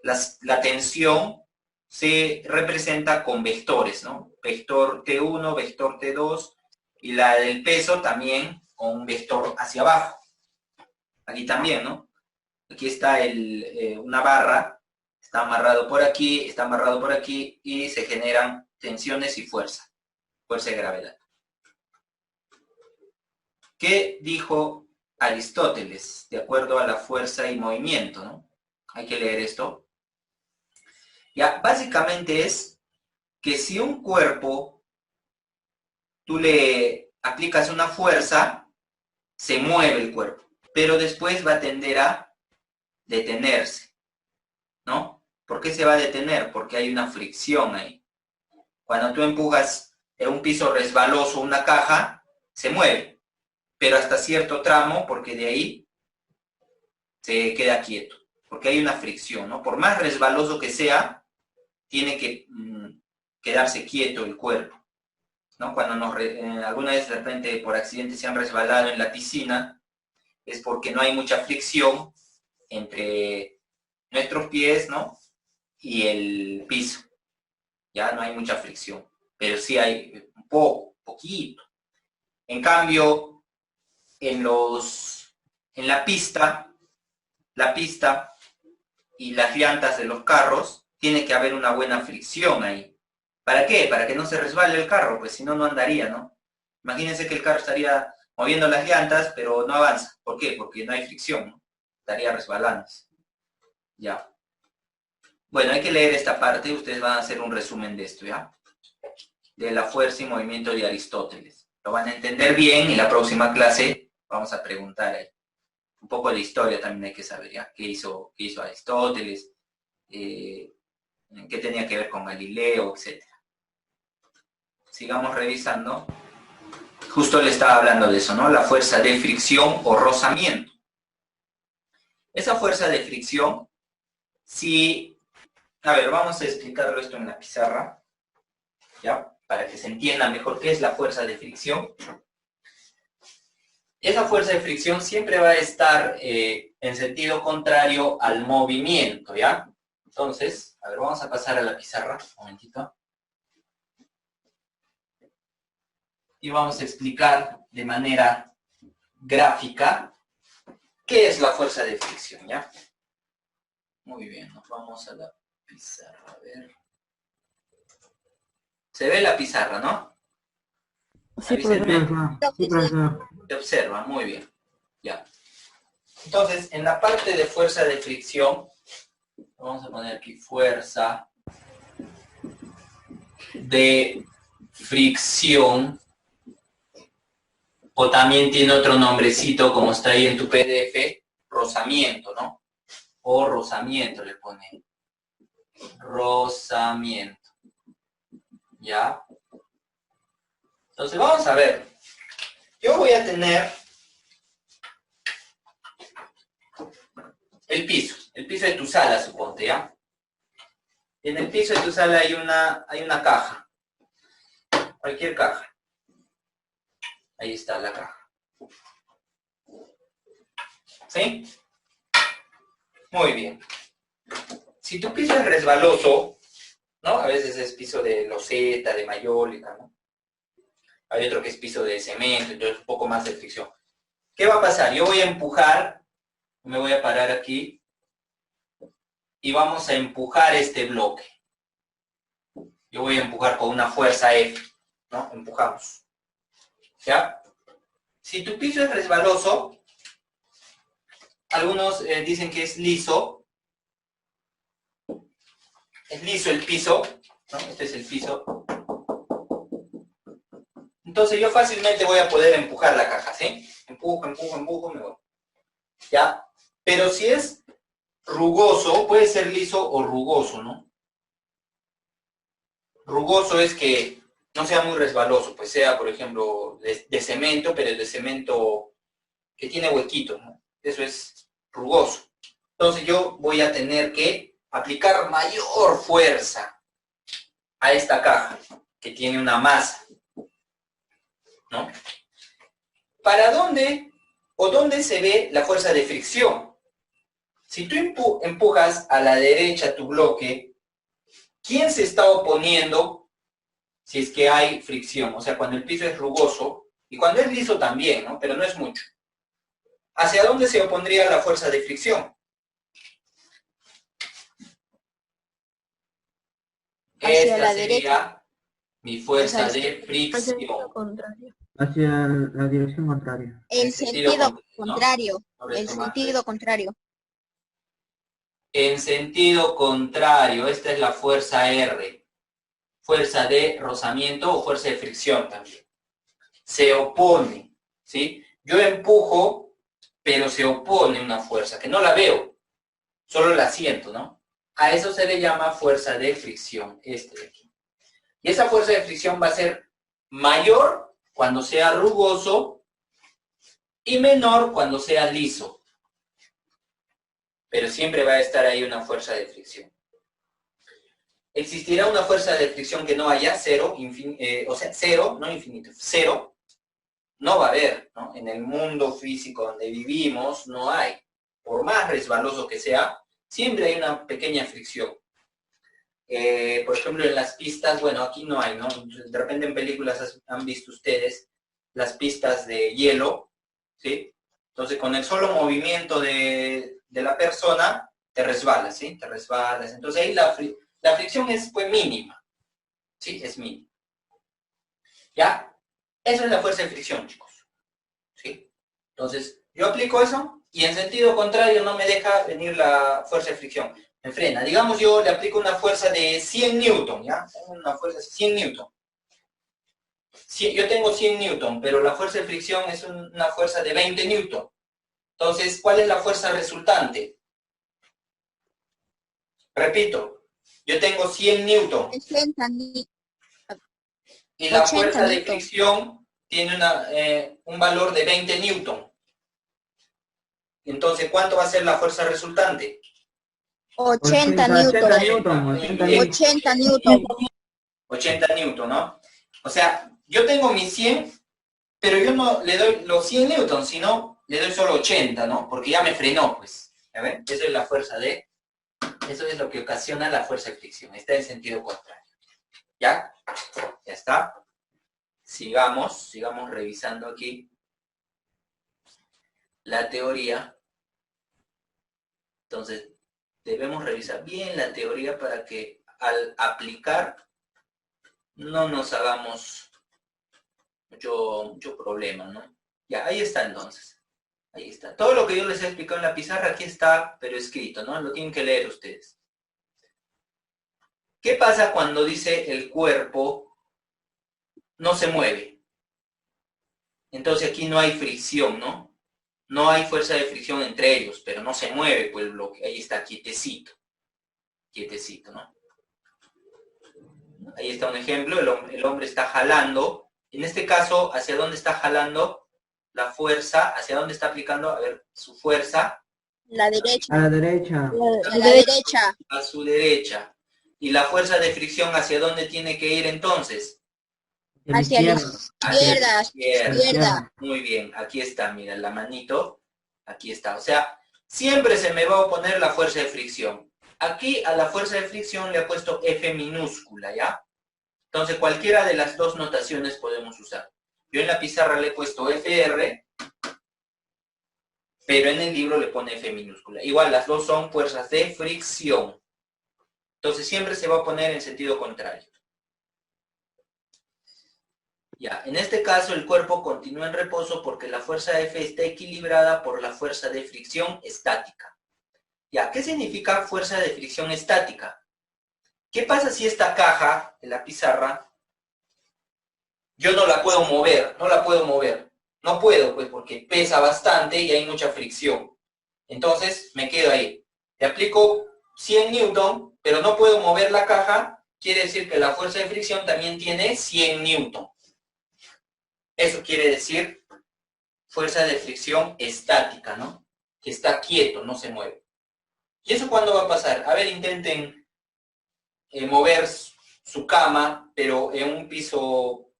La tensión se representa con vectores, ¿no? Vector T1, vector T2, y la del peso también con un vector hacia abajo. Aquí también, ¿no? Aquí está una barra, está amarrado por aquí, y se generan tensiones y fuerza de gravedad. ¿Qué dijo Aristóteles de acuerdo a la fuerza y movimiento, ¿no? Hay que leer esto. Ya, básicamente es que si un cuerpo tú le aplicas una fuerza, se mueve el cuerpo, pero después va a tender a detenerse, ¿no? ¿Por qué se va a detener? Porque hay una fricción ahí. Cuando tú empujas en un piso resbaloso una caja, se mueve, pero hasta cierto tramo, porque de ahí se queda quieto, porque hay una fricción, ¿no? Por más resbaloso que sea, tiene que quedarse quieto el cuerpo, ¿no? Cuando alguna vez de repente por accidente se han resbalado en la piscina, es porque no hay mucha fricción entre nuestros pies, ¿no? Y el piso. Ya no hay mucha fricción, pero sí hay un poquito. En cambio, en la pista y las llantas de los carros, tiene que haber una buena fricción ahí. ¿Para qué? Para que no se resbale el carro, pues si no, no andaría, ¿no? Imagínense que el carro estaría moviendo las llantas, pero no avanza. ¿Por qué? Porque no hay fricción, ¿no? Estaría resbalándose. Ya. Bueno, hay que leer esta parte, ustedes van a hacer un resumen de esto, ¿ya? De la fuerza y movimiento de Aristóteles. Lo van a entender bien y la próxima clase vamos a preguntar ahí. Un poco de historia también hay que saber, ¿ya? ¿Qué hizo Aristóteles? ¿Qué tenía que ver con Galileo, etcétera? Sigamos revisando. Justo le estaba hablando de eso, ¿no? La fuerza de fricción o rozamiento. Esa fuerza de fricción, si... A ver, vamos a explicarlo esto en la pizarra, ¿ya? Para que se entienda mejor qué es la fuerza de fricción. Esa fuerza de fricción siempre va a estar en sentido contrario al movimiento, ¿ya? Entonces, a ver, vamos a pasar a la pizarra, un momentito. Y vamos a explicar de manera gráfica qué es la fuerza de fricción, ¿ya? Muy bien, nos vamos a la pizarra, a ver. Se ve la pizarra, ¿no? Sí, Avísenme. profesor. Sí, profesor. Se observa, muy bien. Ya. Entonces, en la parte de fuerza de fricción, vamos a poner aquí fuerza de fricción, o también tiene otro nombrecito, como está ahí en tu PDF, rozamiento, ¿no? O rozamiento le ponen. Rozamiento. ¿Ya? Entonces, vamos a ver. Yo voy a tener el piso de tu sala, suponte, ¿ya? En el piso de tu sala hay una caja, cualquier caja. Ahí está la caja. ¿Sí? Muy bien. Si tu piso es resbaloso, ¿no? A veces es piso de loseta, de mayólica, ¿no? Hay otro que es piso de cemento, entonces un poco más de fricción. ¿Qué va a pasar? Yo voy a empujar, me voy a parar aquí, y vamos a empujar este bloque. Yo voy a empujar con una fuerza F, ¿no? Empujamos. ¿Ya? Si tu piso es resbaloso, algunos dicen que es liso. Es liso el piso, ¿no? Este es el piso. Entonces yo fácilmente voy a poder empujar la caja, ¿sí? Empujo, me voy. ¿Ya? Pero si es rugoso, puede ser liso o rugoso, ¿no? Rugoso es que no sea muy resbaloso, pues sea, por ejemplo, de cemento, pero de cemento que tiene huequitos, ¿no? Eso es rugoso. Entonces yo voy a tener que aplicar mayor fuerza a esta caja, que tiene una masa, ¿no? ¿Para dónde o dónde se ve la fuerza de fricción? Si tú empujas a la derecha tu bloque, ¿quién se está oponiendo si es que hay fricción? O sea, cuando el piso es rugoso, y cuando es liso también, ¿no? Pero no es mucho. ¿Hacia dónde se opondría la fuerza de fricción? Hacia Esta la sería derecha. mi fuerza Hacia de fricción. Contrario. Hacia la dirección contraria. el En sentido sentido contrario, contrario. ¿no? El sentido contrario. En sentido contrario, esta es la fuerza R. Fuerza de rozamiento o fuerza de fricción también. Se opone, ¿sí? Yo empujo, pero se opone una fuerza, que no la veo, solo la siento, ¿no? A eso se le llama fuerza de fricción, este de aquí. Y esa fuerza de fricción va a ser mayor cuando sea rugoso y menor cuando sea liso. Pero siempre va a estar ahí una fuerza de fricción. ¿Existirá una fuerza de fricción que no haya? Cero, o sea, cero, no infinito, cero. No va a haber, ¿no? En el mundo físico donde vivimos no hay. Por más resbaloso que sea, siempre hay una pequeña fricción. Por ejemplo, en las pistas, bueno, aquí no hay, ¿no? De repente en películas han visto ustedes las pistas de hielo, ¿sí? Entonces, con el solo movimiento de la persona, te resbalas, ¿sí? Te resbalas. Entonces, ahí la fricción es, pues, mínima, ¿sí? Es mínima. ¿Ya? Eso es la fuerza de fricción, chicos, ¿sí? Entonces, yo aplico eso y en sentido contrario no me deja venir la fuerza de fricción. Me frena. Digamos, yo le aplico una fuerza de 100 newton, ¿ya? Una fuerza de 100 newton. Yo tengo 100 newton, pero la fuerza de fricción es una fuerza de 20 newton. Entonces, ¿cuál es la fuerza resultante? Repito, yo tengo 100 newton 80 ni- y la 80 fuerza de newton. fricción tiene un valor de 20 newton. Entonces, ¿cuánto va a ser la fuerza resultante? 80 80 newton. newton. 80 Bien. newton. 80 newton. 80 newton, ¿no? O sea, yo tengo mis 100, pero yo no le doy los 100 newton, sino le doy solo 80, ¿no? Porque ya me frenó, pues. ¿Ya ven? Eso es la fuerza de... Eso es lo que ocasiona la fuerza de fricción. Está en sentido contrario. ¿Ya? Ya está. Sigamos revisando aquí la teoría. Entonces, debemos revisar bien la teoría para que al aplicar no nos hagamos mucho problema, ¿no? Ya, ahí está entonces. Ahí está. Todo lo que yo les he explicado en la pizarra aquí está, pero escrito, ¿no? Lo tienen que leer ustedes. ¿Qué pasa cuando dice el cuerpo no se mueve? Entonces aquí no hay fricción, ¿no? No hay fuerza de fricción entre ellos, pero no se mueve, pues el bloque. Ahí está quietecito. Quietecito, ¿no? Ahí está un ejemplo, el hombre está jalando. En este caso, ¿hacia dónde está jalando la fuerza? ¿Hacia dónde está aplicando? A ver, su fuerza. La derecha. A la derecha. La derecha. A su derecha. ¿Y la fuerza de fricción hacia dónde tiene que ir entonces? Hacia la Hacia izquierda. Izquierda. Muy bien, aquí está, mira, la manito. Aquí está. O sea, siempre se me va a oponer la fuerza de fricción. Aquí a la fuerza de fricción le he puesto F minúscula, ¿ya? Entonces cualquiera de las dos notaciones podemos usar. Yo en la pizarra le he puesto FR, pero en el libro le pone F minúscula. Igual, las dos son fuerzas de fricción. Entonces siempre se va a poner en sentido contrario. Ya, en este caso el cuerpo continúa en reposo porque la fuerza F está equilibrada por la fuerza de fricción estática. Ya, ¿qué significa fuerza de fricción estática? ¿Qué pasa si esta caja en la pizarra yo no la puedo mover? No la puedo mover. No puedo, pues, porque pesa bastante y hay mucha fricción. Entonces, me quedo ahí. Le aplico 100 newton, pero no puedo mover la caja. Quiere decir que la fuerza de fricción también tiene 100 newton. Eso quiere decir fuerza de fricción estática, ¿no? Que está quieto, no se mueve. ¿Y eso cuándo va a pasar? A ver, intenten mover su cama, pero en un piso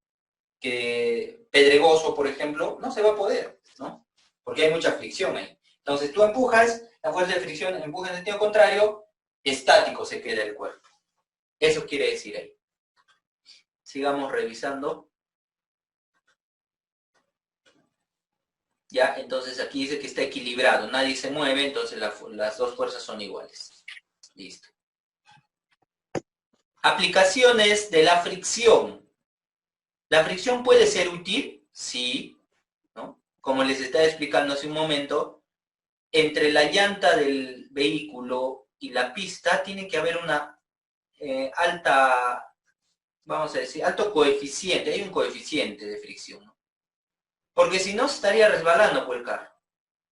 pedregoso, por ejemplo, no se va a poder, ¿no? Porque hay mucha fricción ahí. Entonces tú empujas, la fuerza de fricción empuja en sentido contrario, estático se queda el cuerpo. Eso quiere decir ahí. Sigamos revisando. Ya, entonces aquí dice que está equilibrado, nadie se mueve, entonces las dos fuerzas son iguales. Listo. Aplicaciones de la fricción. ¿La fricción puede ser útil? Sí, ¿no? Como les estaba explicando hace un momento, entre la llanta del vehículo y la pista tiene que haber una alta, vamos a decir, alto coeficiente, hay un coeficiente de fricción, ¿no? Porque si no, se estaría resbalando por el carro.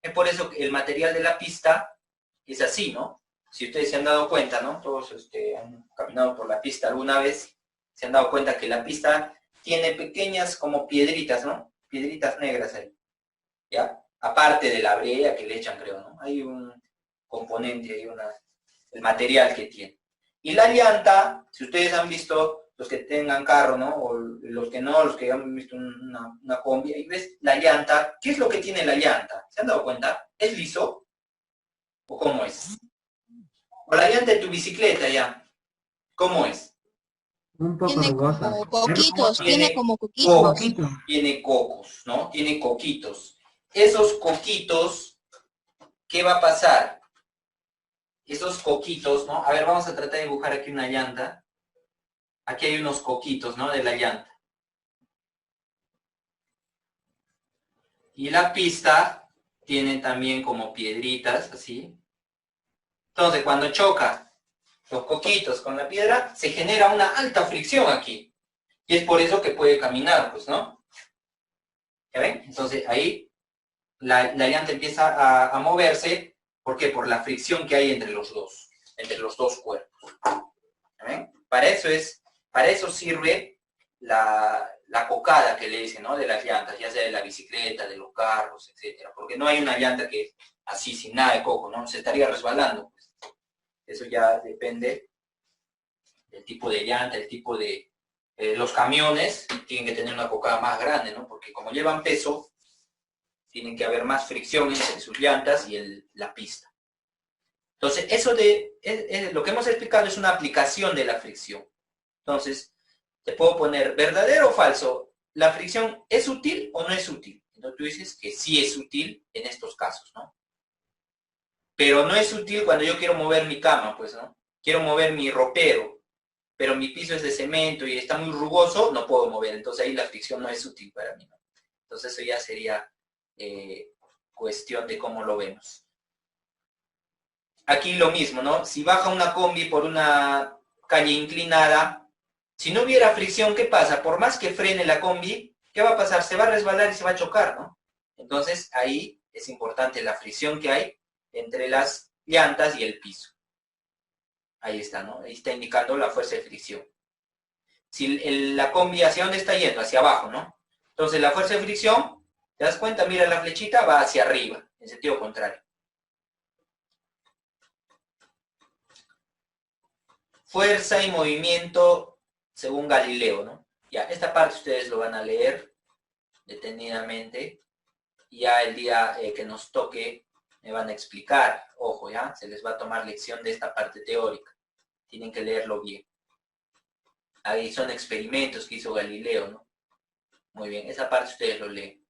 Es por eso que el material de la pista es así, ¿no? Si ustedes se han dado cuenta, ¿no? Todos han caminado por la pista alguna vez, se han dado cuenta que la pista tiene pequeñas como piedritas, ¿no? Piedritas negras ahí, ¿ya? Aparte de la brea que le echan, creo, ¿no? Hay un componente, hay el material que tiene. Y la llanta, si ustedes han visto, los que tengan carro, ¿no? O los que no, los que han visto una combi, ahí ves la llanta. ¿Qué es lo que tiene la llanta? ¿Se han dado cuenta? ¿Es liso? ¿O cómo es? O la llanta de tu bicicleta ya. ¿Cómo es? Un poco Tiene rugosa. como coquitos, Tiene tiene como coquitos. Poquito. Tiene cocos, ¿no? Tiene coquitos. Esos coquitos, ¿qué va a pasar? Esos coquitos, ¿no? A ver, vamos a tratar de dibujar aquí una llanta. Aquí hay unos coquitos, ¿no? De la llanta. Y la pista tiene también como piedritas, así. Entonces, cuando choca los coquitos con la piedra, se genera una alta fricción aquí. Y es por eso que puede caminar, pues, ¿no? ¿Ya ven? Entonces, ahí la llanta empieza a moverse. ¿Por qué? Por la fricción que hay entre los dos cuerpos. ¿Ya ven? Para eso sirve la cocada que le dicen, ¿no? De las llantas, ya sea de la bicicleta, de los carros, etcétera. Porque no hay una llanta que así, sin nada de coco, ¿no? Se estaría resbalando. Pues. Eso ya depende del tipo de llanta, el tipo de... los camiones tienen que tener una cocada más grande, ¿no? Porque como llevan peso, tienen que haber más fricción entre sus llantas y la pista. Entonces, eso lo que hemos explicado es una aplicación de la fricción. Entonces, te puedo poner verdadero o falso. ¿La fricción es útil o no es útil? Entonces tú dices que sí es útil en estos casos, ¿no? Pero no es útil cuando yo quiero mover mi cama, pues, ¿no? Quiero mover mi ropero. pero mi piso es de cemento y está muy rugoso, no puedo mover. Entonces ahí la fricción no es útil para mí, ¿no? Entonces eso ya sería cuestión de cómo lo vemos. Aquí lo mismo, ¿no? Si baja una combi por una calle inclinada, si no hubiera fricción, ¿qué pasa? Por más que frene la combi, ¿qué va a pasar? Se va a resbalar y se va a chocar, ¿no? Entonces ahí es importante la fricción que hay entre las llantas y el piso. Ahí está, ¿no? Ahí está indicando la fuerza de fricción. Si la combi, ¿hacia dónde está yendo? Hacia abajo, ¿no? Entonces la fuerza de fricción, ¿te das cuenta? Mira la flechita, va hacia arriba, en sentido contrario. Fuerza y movimiento según Galileo, ¿no? Ya, esta parte ustedes lo van a leer detenidamente. Y ya el día que nos toque me van a explicar. Ojo, ¿ya? Se les va a tomar lección de esta parte teórica. Tienen que leerlo bien. Ahí son experimentos que hizo Galileo, ¿no? Muy bien, esa parte ustedes lo leen.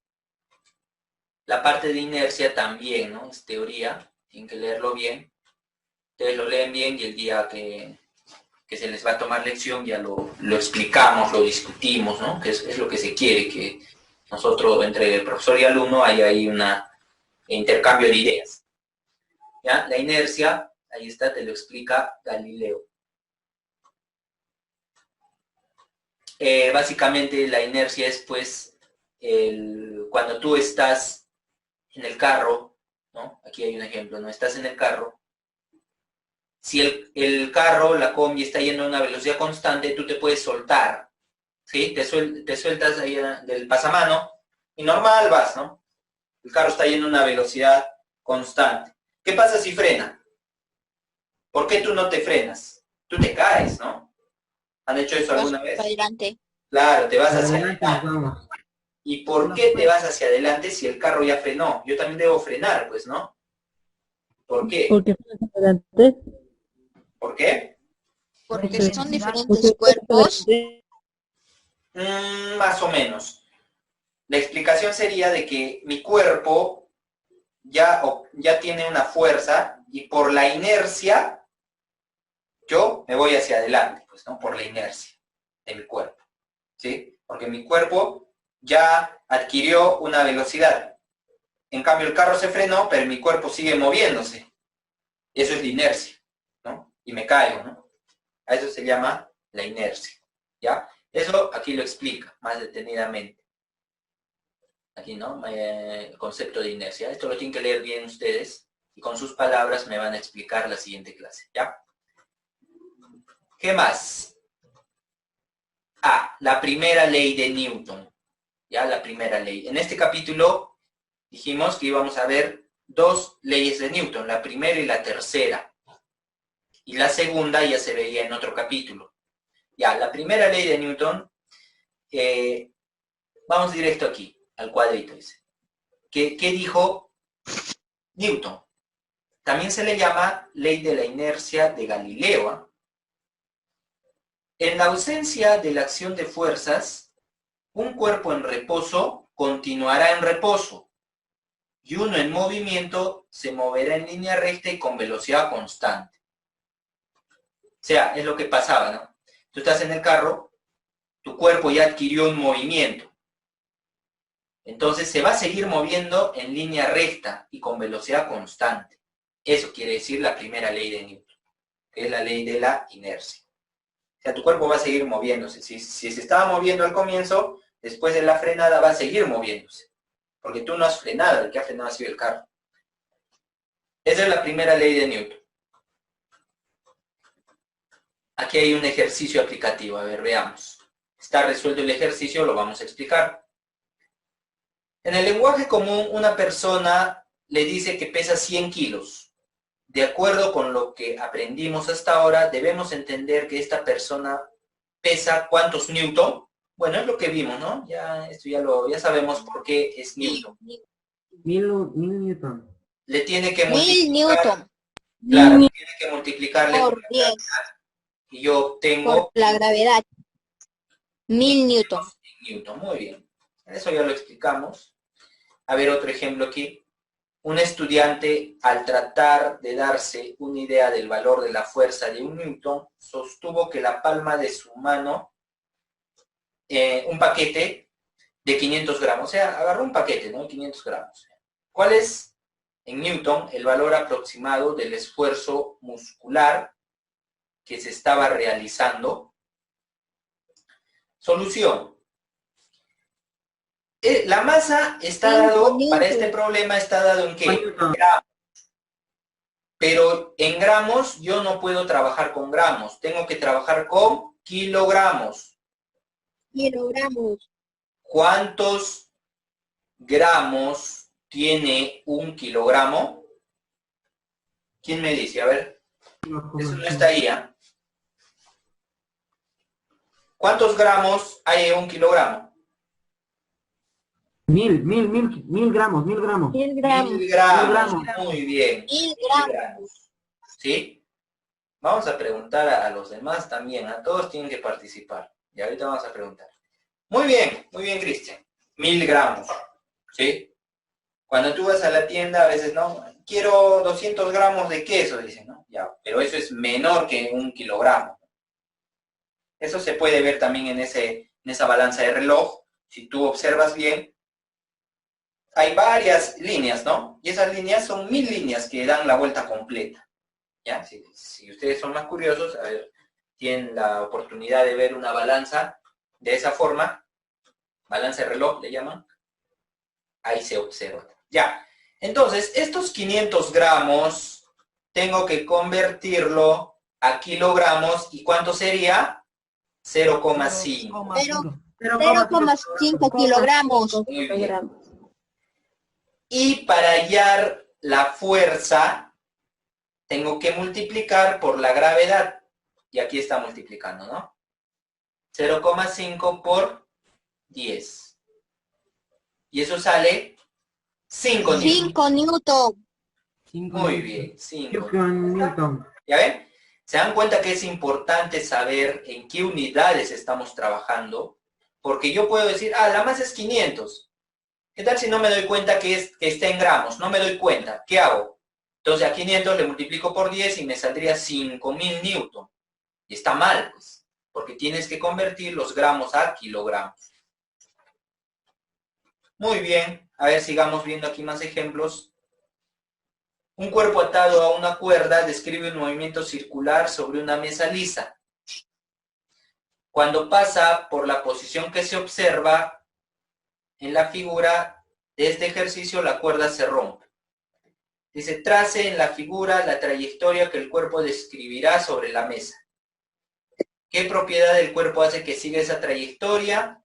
La parte de inercia también, ¿no? Es teoría, tienen que leerlo bien. Ustedes lo leen bien y el día que se les va a tomar lección ya lo explicamos, lo discutimos, ¿no? Que es lo que se quiere, que nosotros, entre el profesor y alumno, haya ahí un intercambio de ideas. ¿Ya? La inercia, ahí está, te lo explica Galileo. Básicamente la inercia es pues cuando tú estás en el carro, ¿no? Aquí hay un ejemplo, ¿no? Estás en el carro. Si el carro, la combi, está yendo a una velocidad constante, tú te puedes soltar, ¿sí? Te sueltas ahí del pasamano y normal vas, ¿no? El carro está yendo a una velocidad constante. ¿Qué pasa si frena? ¿Por qué tú no te frenas? Tú te caes, ¿no? ¿Han hecho eso alguna vez? Adelante. Claro, te vas hacia Adelante nos adelante. vamos. ¿Y por qué te vas hacia adelante si el carro ya frenó? Yo también debo frenar, pues, ¿no? ¿Por qué? Porque adelante. ¿Por qué? Porque son diferentes Porque cuerpos. Más o menos. La explicación sería de que mi cuerpo ya tiene una fuerza y por la inercia yo me voy hacia adelante, pues, ¿no? Por la inercia de mi cuerpo, ¿sí? Porque mi cuerpo ya adquirió una velocidad. En cambio, el carro se frenó, pero mi cuerpo sigue moviéndose. Eso es la inercia, ¿no? Y me caigo, ¿no? A eso se llama la inercia, ¿ya? Eso aquí lo explica más detenidamente. Aquí, ¿no? El concepto de inercia. Esto lo tienen que leer bien ustedes y con sus palabras me van a explicar la siguiente clase, ¿ya? ¿Qué más? La primera ley de Newton, ¿ya? La primera ley. En este capítulo dijimos que íbamos a ver dos leyes de Newton, la primera y la tercera. Y la segunda ya se veía en otro capítulo. Ya, la primera ley de Newton, vamos directo aquí, al cuadrito ese. ¿Qué dijo Newton? También se le llama ley de la inercia de Galileo, ¿eh? En la ausencia de la acción de fuerzas, un cuerpo en reposo continuará en reposo y uno en movimiento se moverá en línea recta y con velocidad constante. O sea, es lo que pasaba, ¿no? Tú estás en el carro, tu cuerpo ya adquirió un movimiento. Entonces se va a seguir moviendo en línea recta y con velocidad constante. Eso quiere decir la primera ley de Newton, que es la ley de la inercia. O sea, tu cuerpo va a seguir moviéndose. Si se estaba moviendo al comienzo, después de la frenada va a seguir moviéndose. Porque tú no has frenado, el que ha frenado ha sido el carro. Esa es la primera ley de Newton. Aquí hay un ejercicio aplicativo. A ver, veamos. Está resuelto el ejercicio, lo vamos a explicar. En el lenguaje común, una persona le dice que pesa 100 kilos. De acuerdo con lo que aprendimos hasta ahora, debemos entender que esta persona pesa ¿cuántos newton? Bueno, es lo que vimos, ¿no? Esto ya sabemos por qué es newton. 1000 Newton. Le tiene que 1000 multiplicar. Newton Claro, tiene que multiplicarle por por 10 y yo por obtengo la gravedad. 1000 Newton. newton. Muy bien. Eso ya lo explicamos. A ver, otro ejemplo aquí. un estudiante, al tratar de darse una idea del valor de la fuerza de un newton, sostuvo que la palma de su mano, un paquete de 500 gramos, o sea, agarró un paquete, ¿no? 500 gramos. ¿Cuál es, en newton, el valor aproximado del esfuerzo muscular que se estaba realizando? Solución. La masa está dado, para este problema está dado en ¿qué? Gramos. Pero en gramos yo no puedo trabajar con gramos, tengo que trabajar con kilogramos. Kilogramos. ¿Cuántos gramos tiene un kilogramo? ¿Quién me dice? A ver, eso no está ahí, ¿eh? ¿Cuántos gramos hay en un kilogramo? 1000 gramos. 1000 gramos. 1000 gramos, muy bien. 1000 gramos. ¿Sí? Vamos a preguntar a los demás también, a todos tienen que participar. Y ahorita vamos a preguntar. Muy bien, Cristian. 1000 gramos, ¿sí? Cuando tú vas a la tienda, a veces, ¿no? Quiero 200 gramos de queso, dicen, ¿no? Ya, pero eso es menor que un kilogramo. Eso se puede ver también en esa balanza de reloj. Si tú observas bien, hay varias líneas, ¿no? Y esas líneas son 1000 líneas que dan la vuelta completa. ¿Ya? Si ustedes son más curiosos, a ver, tienen la oportunidad de ver una balanza de esa forma, balanza de reloj le llaman, ahí se observa. Ya, entonces, estos 500 gramos tengo que convertirlo a kilogramos, ¿y cuánto sería? 0,5. 0,5 kilogramos. Muy bien. Y para hallar la fuerza, tengo que multiplicar por la gravedad. Y aquí está multiplicando, ¿no? 0,5 por 10. Y eso sale 5 newton. 5 newton. Muy bien, 5 newton. ¿Ya ven? ¿Se dan cuenta que es importante saber en qué unidades estamos trabajando? Porque yo puedo decir, la masa es 500. ¿Qué tal si no me doy cuenta que está en gramos? No me doy cuenta. ¿Qué hago? Entonces a 500 le multiplico por 10 y me saldría 5000 newton. Y está mal, pues, porque tienes que convertir los gramos a kilogramos. Muy bien. A ver, sigamos viendo aquí más ejemplos. Un cuerpo atado a una cuerda describe un movimiento circular sobre una mesa lisa. Cuando pasa por la posición que se observa en la figura de este ejercicio, la cuerda se rompe. Dice, trace en la figura la trayectoria que el cuerpo describirá sobre la mesa. ¿Qué propiedad del cuerpo hace que siga esa trayectoria?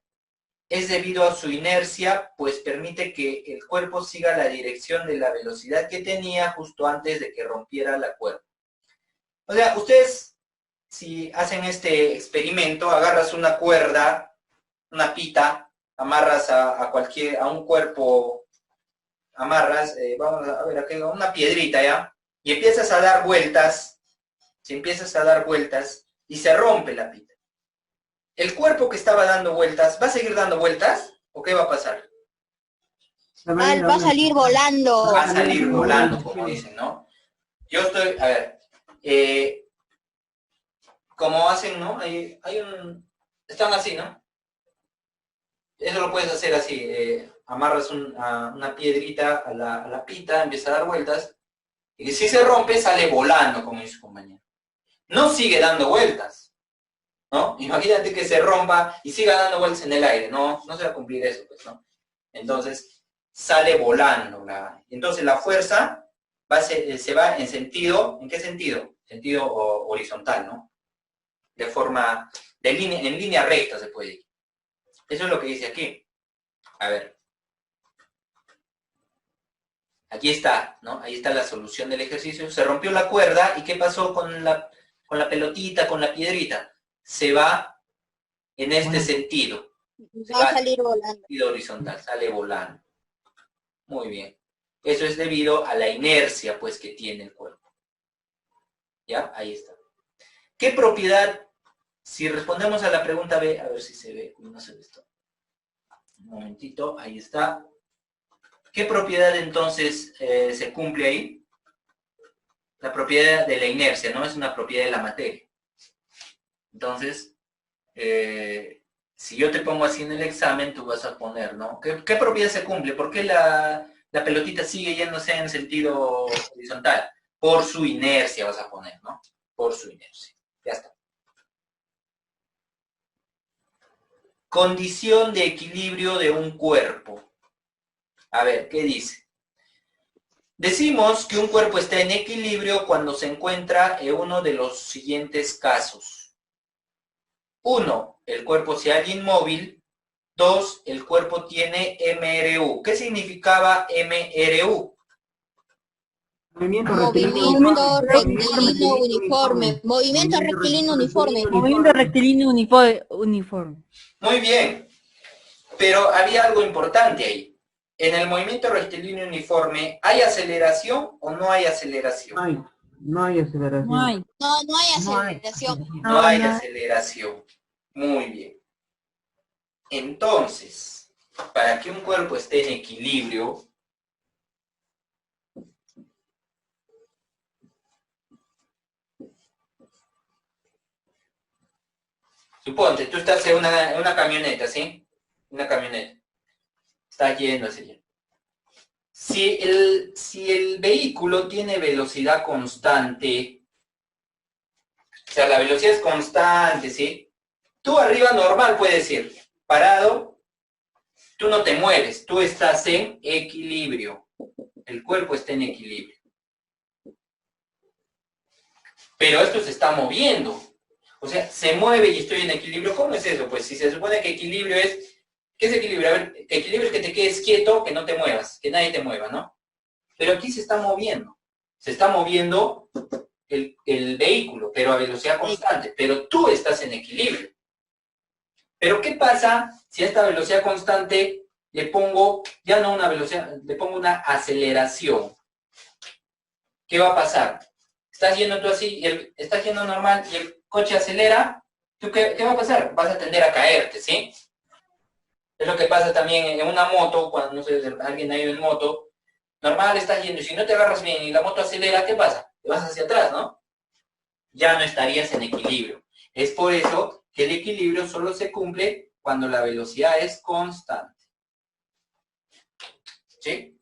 Es debido a su inercia, pues permite que el cuerpo siga la dirección de la velocidad que tenía justo antes de que rompiera la cuerda. O sea, ustedes, si hacen este experimento, agarras una cuerda, una pita, amarras a un cuerpo, amarras, vamos a ver aquí, una piedrita, ¿ya? Y empiezas a dar vueltas, y se rompe la pita. ¿El cuerpo que estaba dando vueltas va a seguir dando vueltas? ¿O qué va a pasar? Va a salir volando. Va a salir volando, como dicen, ¿no? Yo estoy, a ver, como hacen, ¿no? Están así, ¿no? Eso lo puedes hacer así, amarras una piedrita a la pita, empieza a dar vueltas, y si se rompe, sale volando, como dice su compañero. No sigue dando vueltas, ¿no? Imagínate que se rompa y siga dando vueltas en el aire, no se va a cumplir eso, pues, ¿no? Entonces, sale volando. Entonces, la fuerza se va en sentido, ¿en qué sentido? Sentido horizontal, ¿no? De forma, en línea recta se puede ir. Eso es lo que dice aquí. A ver. Aquí está, ¿no? Ahí está la solución del ejercicio. Se rompió la cuerda, ¿y qué pasó con la pelotita, con la piedrita? Se va en este sentido. Va a salir volando. Sentido horizontal, sale volando. Muy bien. Eso es debido a la inercia, pues, que tiene el cuerpo. ¿Ya? Ahí está. ¿Qué propiedad? Si respondemos a la pregunta B, a ver si se ve, no se ve esto. Un momentito, ahí está. ¿Qué propiedad entonces se cumple ahí? La propiedad de la inercia, ¿no? Es una propiedad de la materia. Entonces, si yo te pongo así en el examen, tú vas a poner, ¿no? ¿Qué propiedad se cumple? ¿Por qué la pelotita sigue yéndose en sentido horizontal? Por su inercia vas a poner, ¿no? Por su inercia. Ya está. Condición de equilibrio de un cuerpo. A ver, ¿qué dice? Decimos que un cuerpo está en equilibrio cuando se encuentra en uno de los siguientes casos. 1. El cuerpo se halla inmóvil. 2. El cuerpo tiene MRU. ¿Qué significaba MRU? Movimiento Movimiento rectilíneo uniforme. Movimiento rectilíneo uniforme. Movimiento rectilíneo uniforme. Muy bien. Pero había algo importante ahí. En el movimiento rectilíneo uniforme, ¿hay aceleración o no hay aceleración? No hay aceleración. No hay. No hay aceleración. No hay aceleración. Muy bien. Entonces, para que un cuerpo esté en equilibrio, suponte, tú estás en una camioneta, ¿sí? Una camioneta. Está yendo hacia allá. Si el vehículo tiene velocidad constante, o sea, la velocidad es constante, ¿sí? Tú arriba normal puedes ir, parado, tú no te mueves, tú estás en equilibrio. El cuerpo está en equilibrio. Pero esto se está moviendo. O sea, se mueve y estoy en equilibrio. ¿Cómo es eso? Pues si se supone que equilibrio es... ¿Qué es equilibrio? A ver, equilibrio es que te quedes quieto, que no te muevas, que nadie te mueva, ¿no? Pero aquí se está moviendo. Se está moviendo el vehículo, pero a velocidad constante. Pero tú estás en equilibrio. Pero ¿qué pasa si a esta velocidad constante le pongo, ya no una velocidad, le pongo una aceleración? ¿Qué va a pasar? Estás yendo tú así, estás yendo normal y el coche acelera, ¿tú qué va a pasar? Vas a tender a caerte, ¿sí? Es lo que pasa también en una moto, cuando no sé, alguien ha ido en moto, normal estás yendo, y si no te agarras bien y la moto acelera, ¿qué pasa? Te vas hacia atrás, ¿no? Ya no estarías en equilibrio. Es por eso que el equilibrio solo se cumple cuando la velocidad es constante. ¿Sí?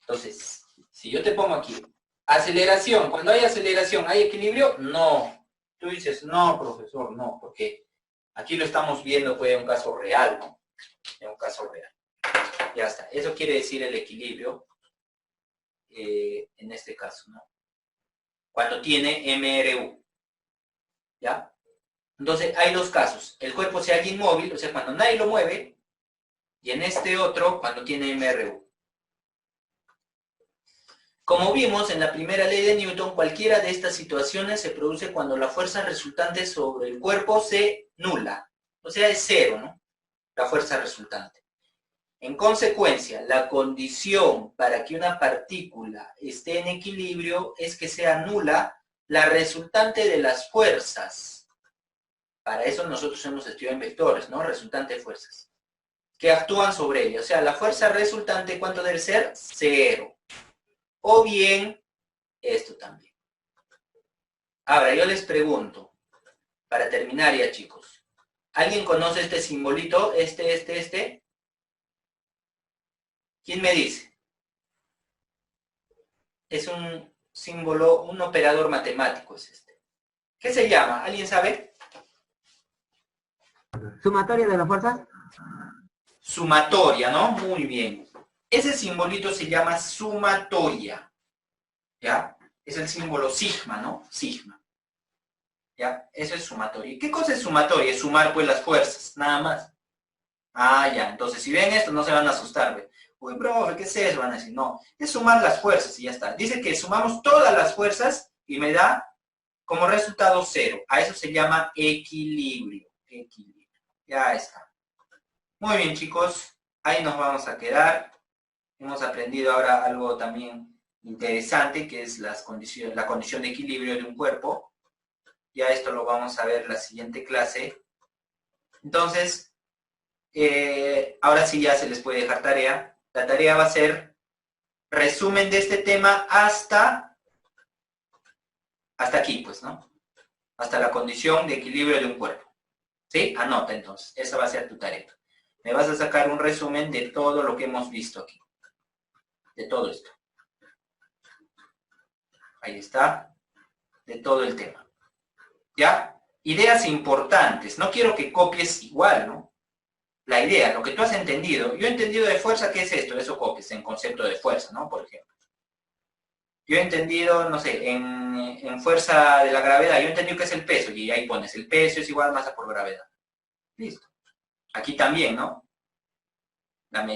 Entonces, si yo te pongo aquí, aceleración, cuando hay aceleración, ¿hay equilibrio? No. Tú dices, no, profesor, no, porque aquí lo estamos viendo, pues, en un caso real, ¿no? En un caso real. Ya está. Eso quiere decir el equilibrio en este caso, ¿no? Cuando tiene MRU. ¿Ya? Entonces, hay dos casos. El cuerpo se halla inmóvil, o sea, cuando nadie lo mueve, y en este otro, cuando tiene MRU. Como vimos en la primera ley de Newton, cualquiera de estas situaciones se produce cuando la fuerza resultante sobre el cuerpo se nula. O sea, es cero, ¿no? La fuerza resultante. En consecuencia, la condición para que una partícula esté en equilibrio es que sea nula la resultante de las fuerzas. Para eso nosotros hemos estudiado en vectores, ¿no? Resultante de fuerzas. Que actúan sobre ella. O sea, la fuerza resultante, ¿cuánto debe ser? Cero. O bien, esto también. Ahora, yo les pregunto, para terminar ya, chicos. ¿Alguien conoce este simbolito? Este. ¿Quién me dice? Es un símbolo, un operador matemático es este. ¿Qué se llama? ¿Alguien sabe? ¿Sumatoria de la fuerza? Sumatoria, ¿no? Muy bien. Ese simbolito se llama sumatoria. ¿Ya? Es el símbolo sigma, ¿no? Sigma. ¿Ya? Eso es sumatoria. ¿Y qué cosa es sumatoria? Es sumar, pues, las fuerzas, nada más. Ah, ya. Entonces, si ven esto, no se van a asustar, ¿ve? Uy, profe, ¿qué es eso? Van a decir, no. Es sumar las fuerzas y ya está. Dice que sumamos todas las fuerzas y me da como resultado cero. A eso se llama equilibrio. Equilibrio. Ya está. Muy bien, chicos. Ahí nos vamos a quedar. Hemos aprendido ahora algo también interesante, que es la condición de equilibrio de un cuerpo. Ya esto lo vamos a ver en la siguiente clase. Entonces, ahora sí ya se les puede dejar tarea. La tarea va a ser resumen de este tema hasta aquí, pues, ¿no? Hasta la condición de equilibrio de un cuerpo. ¿Sí? Anota entonces, esa va a ser tu tarea. Me vas a sacar un resumen de todo lo que hemos visto aquí. De todo esto. Ahí está. De todo el tema. ¿Ya? Ideas importantes. No quiero que copies igual, ¿no? La idea, lo que tú has entendido. Yo he entendido de fuerza, ¿qué es esto? Eso copies en concepto de fuerza, ¿no? Por ejemplo. Yo he entendido, no sé, en fuerza de la gravedad, yo he entendido que es el peso, y ahí pones, el peso es igual a masa por gravedad. Listo. Aquí también, ¿no?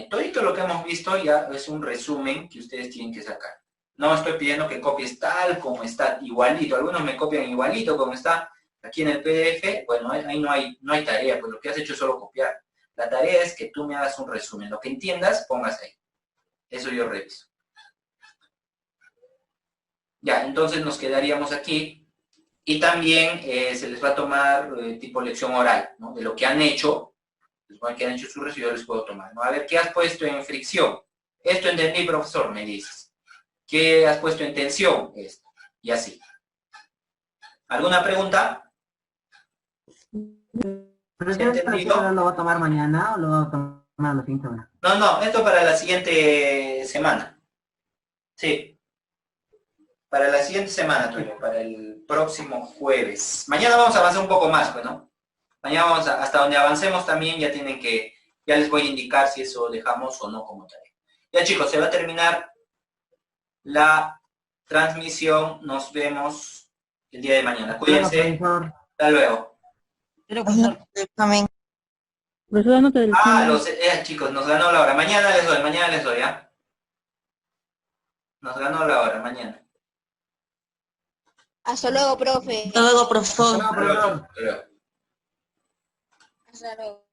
Todo lo que hemos visto ya es un resumen que ustedes tienen que sacar. No estoy pidiendo que copies tal como está, igualito. Algunos me copian igualito como está aquí en el PDF. Bueno, ahí no hay tarea, pues lo que has hecho es solo copiar. La tarea es que tú me hagas un resumen. Lo que entiendas, pongas ahí. Eso yo reviso. Ya, entonces nos quedaríamos aquí. Y también se les va a tomar tipo lección oral, ¿no? De lo que han hecho. Que han hecho su resumen, yo les puedo tomar, ¿no? A ver, ¿qué has puesto en fricción? Esto entendí, profesor, me dices. ¿Qué has puesto en tensión? Esto. Y así. ¿Alguna pregunta? ¿Pero ¿Se ha qué entendido? lo va a tomar mañana o lo va a tomar la siguiente semana? No, esto para la siguiente semana. Sí. Para la siguiente semana, Tulio, para el próximo jueves. Mañana vamos a avanzar un poco más, pues, ¿no? Mañana vamos hasta donde avancemos también ya ya les voy a indicar si eso dejamos o no como tarea. Ya chicos, se va a terminar la transmisión. Nos vemos el día de mañana. Cuídense. Profesor. Hasta luego. Pero, profesor, Amén. profesor, anota del Chicos, nos ganó la hora. Mañana les doy, ¿ah? Nos ganó la hora, mañana. Hasta luego, profe. Hasta luego, profesor. No, profesor. Hasta luego. Hasta luego.